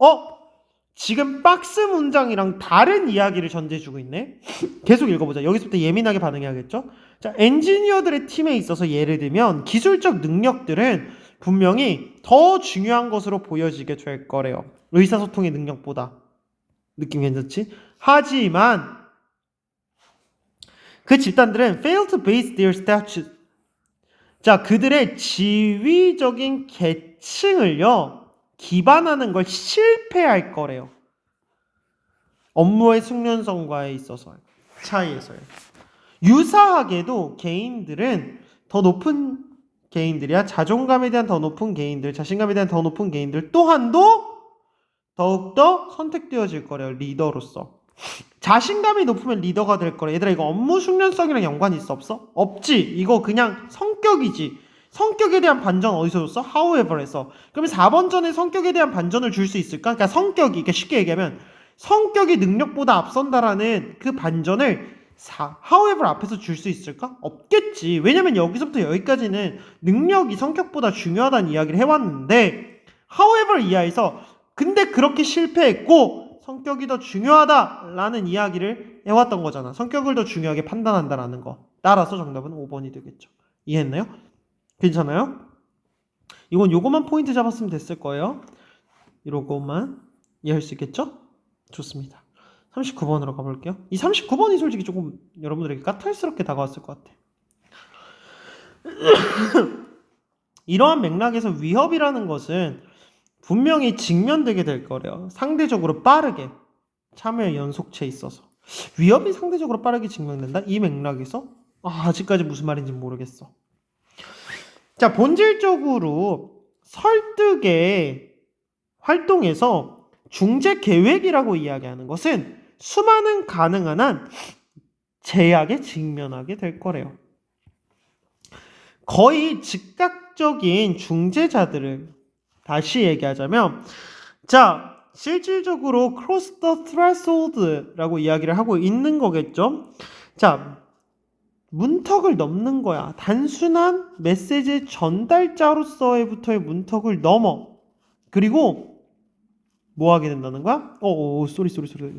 Speaker 1: 지금 박스 문장이랑 다른 이야기를 전제해주고 있네. 계속 읽어보자. 여기서부터 예민하게 반응해야겠죠? 자, 엔지니어들의 팀에 있어서 예를 들면 기술적 능력들은 분명히 더 중요한 것으로 보여지게 될 거래요. 의사소통의 능력보다. 느낌 괜찮지? 하지만 그 집단들은 fail to base their status. 자, 그들의 지위적인 계층을요. 기반하는 걸 실패할 거래요. 업무의 숙련성과에 있어서 차이에서요. 유사하게도 개인들은 더 높은 개인들이야 자존감에 대한 더 높은 개인들, 자신감에 대한 더 높은 개인들 또한도 더욱더 선택되어질 거래요. 리더로서. 자신감이 높으면 리더가 될 거래. 얘들아 이거 업무 숙련성이랑 연관이 있어 없어? 없지. 이거 그냥 성격이지. 성격에 대한 반전 어디서 줬어? however에서. 그러면 4번 전에 성격에 대한 반전을 줄 수 있을까? 그러니까 성격이, 이렇게 쉽게 얘기하면 성격이 능력보다 앞선다라는 그 반전을 however 앞에서 줄 수 있을까? 없겠지. 왜냐면 여기서부터 여기까지는 능력이 성격보다 중요하다는 이야기를 해왔는데 however 이하에서 근데 그렇게 실패했고 성격이 더 중요하다라는 이야기를 해왔던 거잖아. 성격을 더 중요하게 판단한다라는 거. 따라서 정답은 5번이 되겠죠. 이해했나요? 괜찮아요? 이건 요거만 포인트 잡았으면 됐을 거예요. 이러고만 이해할 수 있겠죠? 좋습니다. 39번으로 가볼게요. 이 39번이 솔직히 조금 여러분들에게 까탈스럽게 다가왔을 것 같아. 이러한 맥락에서 위협이라는 것은 분명히 직면되게 될 거래요. 상대적으로 빠르게 참여의 연속체에 있어서. 위협이 상대적으로 빠르게 직면된다? 이 맥락에서? 아직까지 무슨 말인지 모르겠어. 자, 본질적으로 설득의 활동에서 중재 계획이라고 이야기하는 것은 수많은 가능한 한 제약에 직면하게 될 거래요. 거의 즉각적인 중재자들을 다시 얘기하자면 자, 실질적으로 cross the threshold라고 이야기를 하고 있는 거겠죠. 자, 문턱을 넘는 거야. 단순한 메시지 전달자로서의부터의 문턱을 넘어. 그리고 뭐 하게 된다는 거야? 쏘리.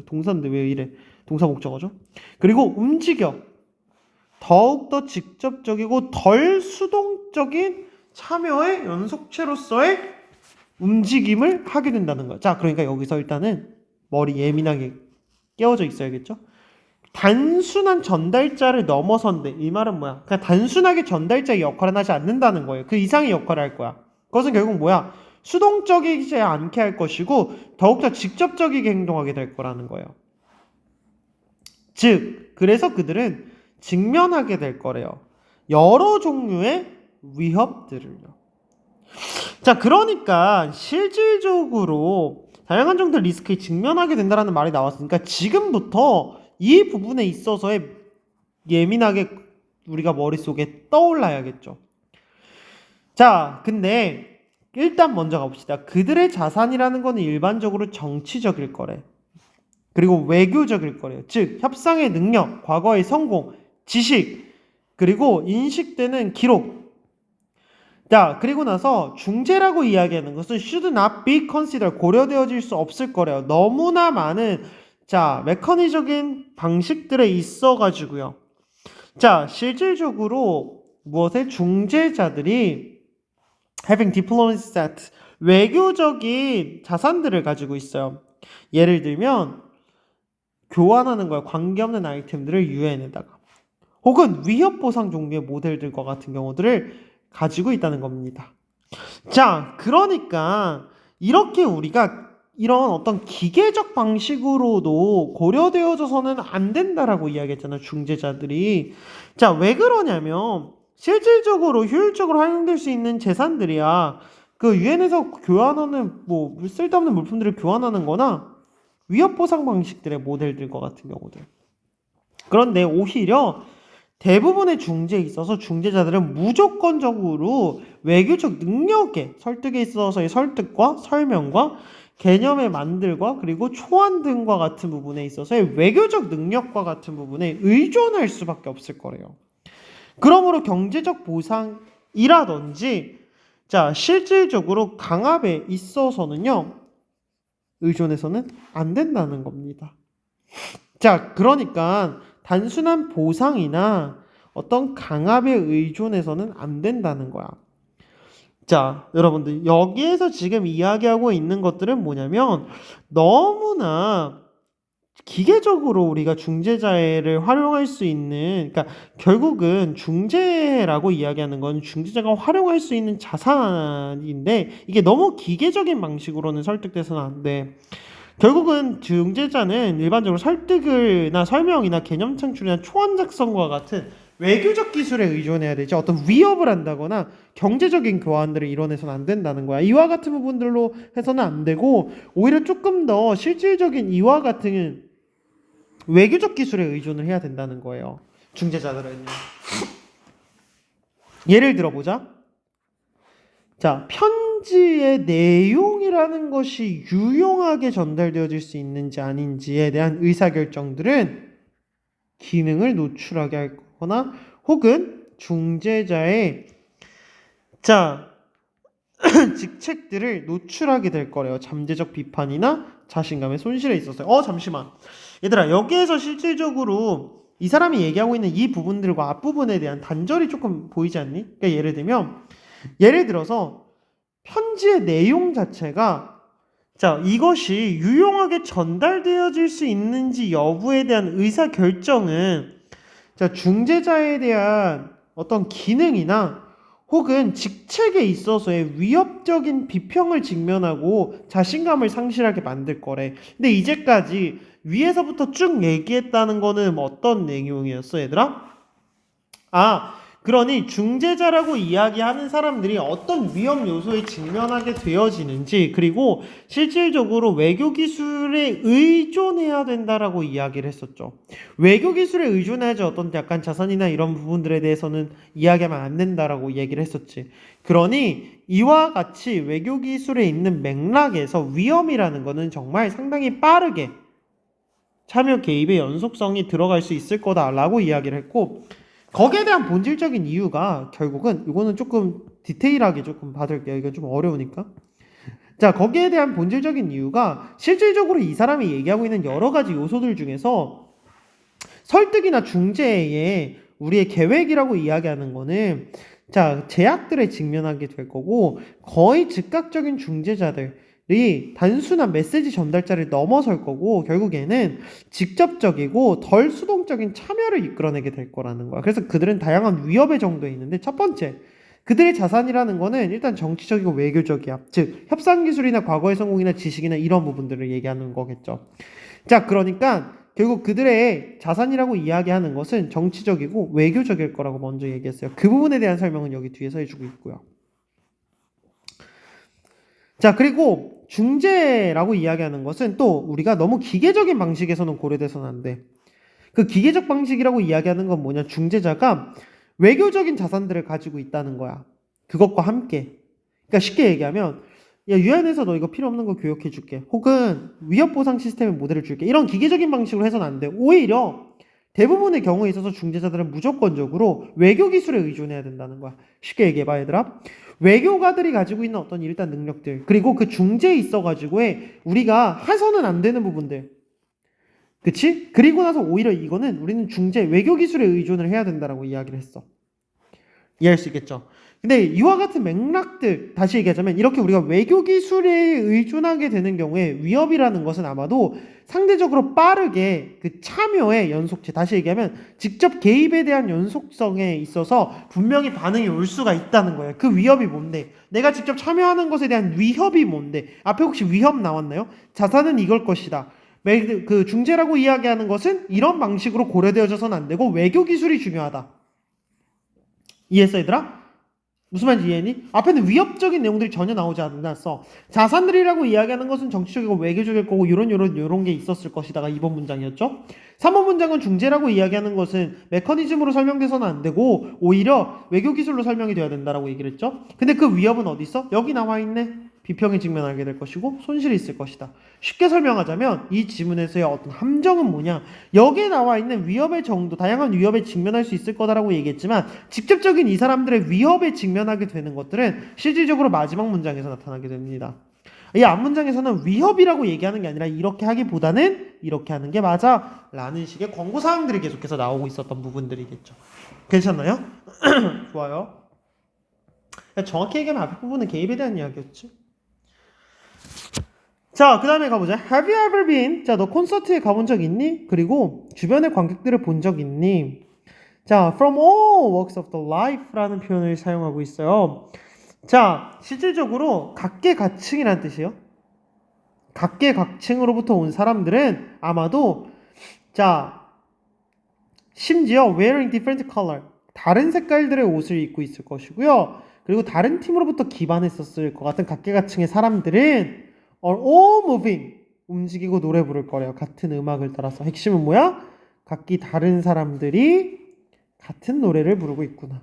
Speaker 1: 동사인데 왜 이래? 동사 목적어죠. 그리고 움직여. 더욱더 직접적이고 덜 수동적인 참여의 연속체로서의 움직임을 하게 된다는 거야. 자, 그러니까 여기서 일단은 머리 예민하게 깨워져 있어야겠죠? 단순한 전달자를 넘어선대. 이 말은 뭐야? 그냥 단순하게 전달자의 역할은 하지 않는다는 거예요. 그 이상의 역할을 할 거야. 그것은 결국 뭐야? 수동적이지 않게 할 것이고 더욱더 직접적이게 행동하게 될 거라는 거예요. 즉, 그래서 그들은 직면하게 될 거래요. 여러 종류의 위협들을요. 자, 그러니까 실질적으로 다양한 정도의 리스크에 직면하게 된다는 말이 나왔으니까 지금부터 이 부분에 있어서의 예민하게 우리가 머릿속에 떠올라야겠죠. 자, 근데 일단 먼저 가봅시다. 그들의 자산이라는 거는 일반적으로 정치적일 거래. 그리고 외교적일 거래요. 즉, 협상의 능력, 과거의 성공, 지식, 그리고 인식되는 기록. 자, 그리고 나서 중재라고 이야기하는 것은 should not be considered, 고려되어질 수 없을 거래요. 너무나 많은 메커니적인 방식들에 있어가지고요. 자, 실질적으로 무엇의 중재자들이 having diplomacy set, 외교적인 자산들을 가지고 있어요. 예를 들면 교환하는 거야. 관계없는 아이템들을 유엔에다가 혹은 위협 보상 종류의 모델들과 같은 경우들을 가지고 있다는 겁니다. 자, 그러니까 이렇게 우리가 이런 어떤 기계적 방식으로도 고려되어져서는 안 된다라고 이야기했잖아요. 중재자들이. 자, 왜 그러냐면 실질적으로 효율적으로 활용될 수 있는 재산들이야. 그 유엔에서 교환하는 뭐 쓸데없는 물품들을 교환하는 거나 위협 보상 방식들의 모델들과 같은 경우들. 그런데 오히려 대부분의 중재에 있어서 중재자들은 무조건적으로 외교적 능력에 설득에 있어서의 설득과 설명과 개념의 만들과 그리고 초안 등과 같은 부분에 있어서의 외교적 능력과 같은 부분에 의존할 수밖에 없을 거래요. 그러므로 경제적 보상이라든지 실질적으로 강압에 있어서는요, 의존해서는 안 된다는 겁니다. 자, 그러니까 단순한 보상이나 어떤 강압에 의존해서는 안 된다는 거야. 자, 여러분들 여기에서 지금 이야기하고 있는 것들은 뭐냐면 너무나 기계적으로 우리가 중재자를 활용할 수 있는, 그러니까 결국은 중재라고 이야기하는 건 중재자가 활용할 수 있는 자산인데 이게 너무 기계적인 방식으로는 설득돼서는 안 돼. 결국은 중재자는 일반적으로 설득이나 설명이나 개념 창출이나 초안 작성과 같은 외교적 기술에 의존해야 되지 어떤 위협을 한다거나 경제적인 교환들을 이뤄내서는 안 된다는 거야. 이와 같은 부분들로 해서는 안 되고 오히려 조금 더 실질적인 이와 같은 외교적 기술에 의존을 해야 된다는 거예요. 중재자들은요. 예를 들어보자. 자, 편지의 내용이라는 것이 유용하게 전달되어질 수 있는지 아닌지에 대한 의사결정들은 기능을 노출하게 할 거나 혹은 중재자의 직책들을 노출하게 될 거래요. 잠재적 비판이나 자신감의 손실에 있어서. 잠시만. 얘들아, 여기에서 실질적으로 이 사람이 얘기하고 있는 이 부분들과 앞부분에 대한 단절이 조금 보이지 않니? 그러니까 예를 들어서 편지의 내용 자체가 이것이 유용하게 전달되어질 수 있는지 여부에 대한 의사결정은 중재자에 대한 어떤 기능이나 혹은 직책에 있어서의 위협적인 비평을 직면하고 자신감을 상실하게 만들 거래. 근데 이제까지 위에서부터 쭉 얘기했다는 거는 어떤 내용이었어, 얘들아? 그러니 중재자라고 이야기하는 사람들이 어떤 위험 요소에 직면하게 되어지는지, 그리고 실질적으로 외교 기술에 의존해야 된다라고 이야기를 했었죠. 외교 기술에 의존해야지 어떤 약간 자산이나 이런 부분들에 대해서는 이야기하면 안 된다라고 얘기를 했었지. 그러니 이와 같이 외교 기술에 있는 맥락에서 위험이라는 거는 정말 상당히 빠르게 참여 개입의 연속성이 들어갈 수 있을 거다라고 이야기를 했고, 거기에 대한 본질적인 이유가 결국은 이거는 조금 디테일하게 조금 받을게요. 이건 좀 어려우니까. 자, 거기에 대한 본질적인 이유가 실질적으로 이 사람이 얘기하고 있는 여러 가지 요소들 중에서 설득이나 중재의 우리의 계획이라고 이야기하는 거는 자, 제약들에 직면하게 될 거고, 거의 즉각적인 중재자들이 단순한 메시지 전달자를 넘어설 거고, 결국에는 직접적이고 덜 수동적인 참여를 이끌어내게 될 거라는 거야. 그래서 그들은 다양한 위협의 정도에 있는데, 첫 번째, 그들의 자산이라는 거는 일단 정치적이고 외교적이야. 즉, 협상 기술이나 과거의 성공이나 지식이나 이런 부분들을 얘기하는 거겠죠. 자, 그러니까 결국 그들의 자산이라고 이야기하는 것은 정치적이고 외교적일 거라고 먼저 얘기했어요. 그 부분에 대한 설명은 여기 뒤에서 해주고 있고요. 자, 그리고 중재라고 이야기하는 것은 또 우리가 너무 기계적인 방식에서는 고려돼서는 안 돼. 그 기계적 방식이라고 이야기하는 건 뭐냐? 중재자가 외교적인 자산들을 가지고 있다는 거야. 그것과 함께. 그러니까 쉽게 얘기하면, 야, 유엔에서 너 이거 필요 없는 거 교육해 줄게. 혹은 위협 보상 시스템의 모델을 줄게. 이런 기계적인 방식으로 해서는 안 돼. 오히려 대부분의 경우에 있어서 중재자들은 무조건적으로 외교 기술에 의존해야 된다는 거야. 쉽게 얘기해봐, 얘들아. 외교가들이 가지고 있는 어떤 일단 능력들, 그리고 그 중재에 있어가지고의 우리가 해서는 안 되는 부분들. 그치? 그리고 나서 오히려 이거는 우리는 중재, 외교 기술에 의존을 해야 된다라고 이야기를 했어. 이해할 수 있겠죠? 근데 이와 같은 맥락들, 다시 얘기하자면 이렇게 우리가 외교 기술에 의존하게 되는 경우에 위협이라는 것은 아마도 상대적으로 빠르게 그 참여의 연속체, 다시 얘기하면 직접 개입에 대한 연속성에 있어서 분명히 반응이 올 수가 있다는 거예요. 그 위협이 뭔데? 내가 직접 참여하는 것에 대한 위협이 뭔데? 앞에 혹시 위협 나왔나요? 자산은 이걸 것이다. 그 중재라고 이야기하는 것은 이런 방식으로 고려되어져서는 안 되고 외교 기술이 중요하다. 이해했어, 얘들아? 무슨 말인지 이해했니? 앞에는 위협적인 내용들이 전혀 나오지 않았어. 자산들이라고 이야기하는 것은 정치적이고 외교적일 거고 요런 게 있었을 것이다가 2번 문장이었죠. 3번 문장은 중재라고 이야기하는 것은 메커니즘으로 설명돼서는 안 되고 오히려 외교 기술로 설명이 돼야 된다라고 얘기를 했죠. 근데 그 위협은 어디 있어? 여기 나와 있네. 비평에 직면하게 될 것이고 손실이 있을 것이다. 쉽게 설명하자면 이 지문에서의 어떤 함정은 뭐냐? 여기에 나와 있는 위협의 정도, 다양한 위협에 직면할 수 있을 거다라고 얘기했지만 직접적인 이 사람들의 위협에 직면하게 되는 것들은 실질적으로 마지막 문장에서 나타나게 됩니다. 이 앞문장에서는 위협이라고 얘기하는 게 아니라 이렇게 하기보다는 이렇게 하는 게 맞아 라는 식의 권고사항들이 계속해서 나오고 있었던 부분들이겠죠. 괜찮나요? 좋아요. 정확히 얘기하면 앞에 부분은 개입에 대한 이야기였지. 자, 그 다음에 가보자. Have you ever been? 자, 너 콘서트에 가본 적 있니? 그리고 주변의 관객들을 본 적 있니? 자, from all walks of the life라는 표현을 사용하고 있어요. 자, 실질적으로 각계각층이라는 뜻이에요. 각계각층으로부터 온 사람들은 아마도 자, 심지어 wearing different color, 다른 색깔들의 옷을 입고 있을 것이고요. 그리고 다른 팀으로부터 기반했었을 것 같은 각계각층의 사람들은 are all moving, 움직이고 노래 부를 거래요. 같은 음악을 따라서. 핵심은 뭐야? 각기 다른 사람들이 같은 노래를 부르고 있구나.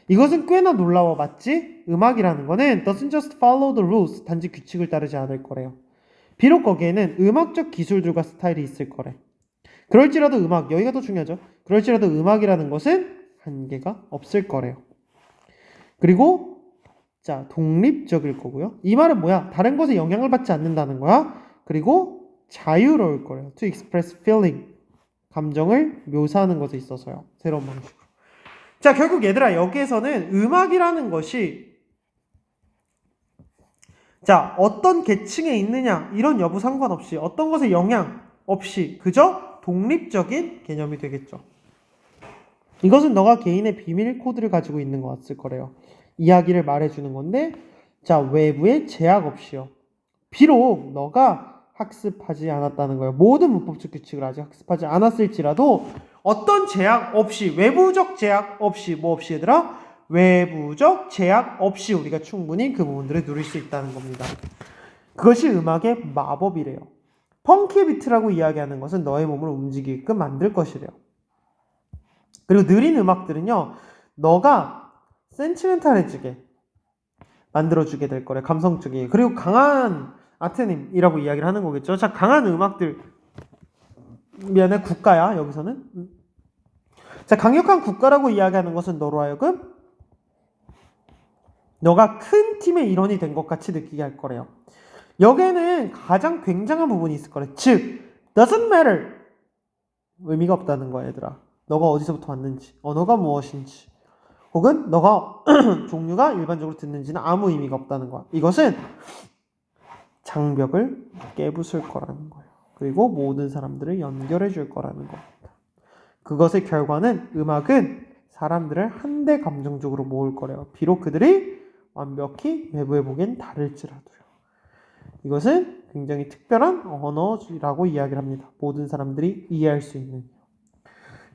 Speaker 1: 이것은 꽤나 놀라워, 맞지? 음악이라는 거는 doesn't just follow the rules, 단지 규칙을 따르지 않을 거래요. 비록 거기에는 음악적 기술들과 스타일이 있을 거래. 그럴지라도 음악, 여기가 더 중요하죠. 그럴지라도 음악이라는 것은 한계가 없을 거래요. 그리고 자, 독립적일 거고요. 이 말은 뭐야? 다른 것에 영향을 받지 않는다는 거야. 그리고 자유로울 거래요. To express feeling, 감정을 묘사하는 것에 있어서요. 새로운 방식으로. 자, 결국 얘들아, 여기에서는 음악이라는 것이 자, 어떤 계층에 있느냐 이런 여부 상관없이 어떤 것에 영향 없이 그저 독립적인 개념이 되겠죠. 이것은 너가 개인의 비밀 코드를 가지고 있는 것 같을 거래요. 이야기를 말해주는 건데 자, 외부의 제약 없이요. 비록 너가 학습하지 않았다는 거예요. 모든 문법적 규칙을 아직 학습하지 않았을지라도 어떤 제약 없이, 외부적 제약 없이, 뭐 없이 얘들아? 외부적 제약 없이 우리가 충분히 그 부분들을 누릴 수 있다는 겁니다. 그것이 음악의 마법이래요. 펑키 비트라고 이야기하는 것은 너의 몸을 움직이게끔 만들 것이래요. 그리고 느린 음악들은요, 너가 센티멘탈해지게 만들어주게 될 거래. 감성적이게. 그리고 강한 아테님이라고 이야기를 하는 거겠죠. 자, 강한 음악들. 미안해, 국가야, 여기서는. 자, 강력한 국가라고 이야기하는 것은 너로 하여금 너가 큰 팀의 일원이 된 것 같이 느끼게 할 거래요. 여기에는 가장 굉장한 부분이 있을 거래. 즉, doesn't matter. 의미가 없다는 거야, 얘들아. 너가 어디서부터 왔는지, 언어가 무엇인지, 혹은 너가 종류가 일반적으로 듣는지는 아무 의미가 없다는 거야. 이것은 장벽을 깨부술 거라는 거예요. 그리고 모든 사람들을 연결해 줄 거라는 겁니다. 그것의 결과는 음악은 사람들을 한데 감정적으로 모을 거래요. 비록 그들이 완벽히 외부에 보기엔 다를지라도요. 이것은 굉장히 특별한 언어라고 이야기를 합니다. 모든 사람들이 이해할 수 있는.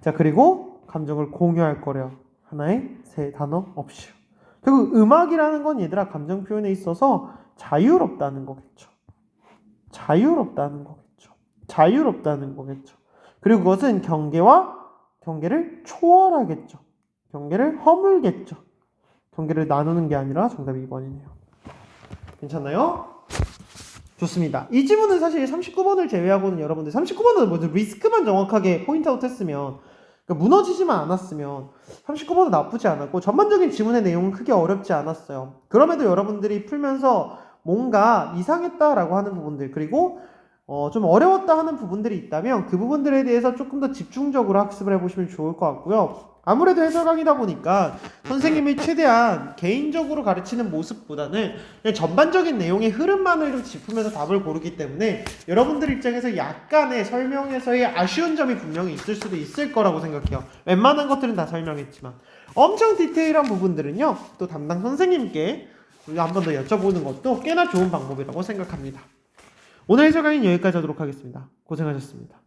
Speaker 1: 자, 그리고 감정을 공유할 거래요. 하나의 세 단어 없이요. 결국 음악이라는 건 얘들아 감정 표현에 있어서 자유롭다는 거겠죠. 자유롭다는 거겠죠. 자유롭다는 거겠죠. 그리고 그것은 경계를 초월하겠죠. 경계를 허물겠죠. 경계를 나누는 게 아니라 정답이 2번이네요. 괜찮나요? 좋습니다. 이 지문은 사실 39번을 제외하고는 여러분들 39번은 먼저 리스크만 정확하게 포인트아웃 했으면, 그러니까 무너지지만 않았으면 39번은 나쁘지 않았고 전반적인 지문의 내용은 크게 어렵지 않았어요. 그럼에도 여러분들이 풀면서 뭔가 이상했다라고 하는 부분들, 그리고 좀 어려웠다 하는 부분들이 있다면 그 부분들에 대해서 조금 더 집중적으로 학습을 해보시면 좋을 것 같고요. 아무래도 해설 강의다 보니까 선생님이 최대한 개인적으로 가르치는 모습보다는 그냥 전반적인 내용의 흐름만을 좀 짚으면서 답을 고르기 때문에 여러분들 입장에서 약간의 설명에서의 아쉬운 점이 분명히 있을 수도 있을 거라고 생각해요. 웬만한 것들은 다 설명했지만 엄청 디테일한 부분들은요, 또 담당 선생님께 우리가 한 번 더 여쭤보는 것도 꽤나 좋은 방법이라고 생각합니다. 오늘 해설 강의는 여기까지 하도록 하겠습니다. 고생하셨습니다.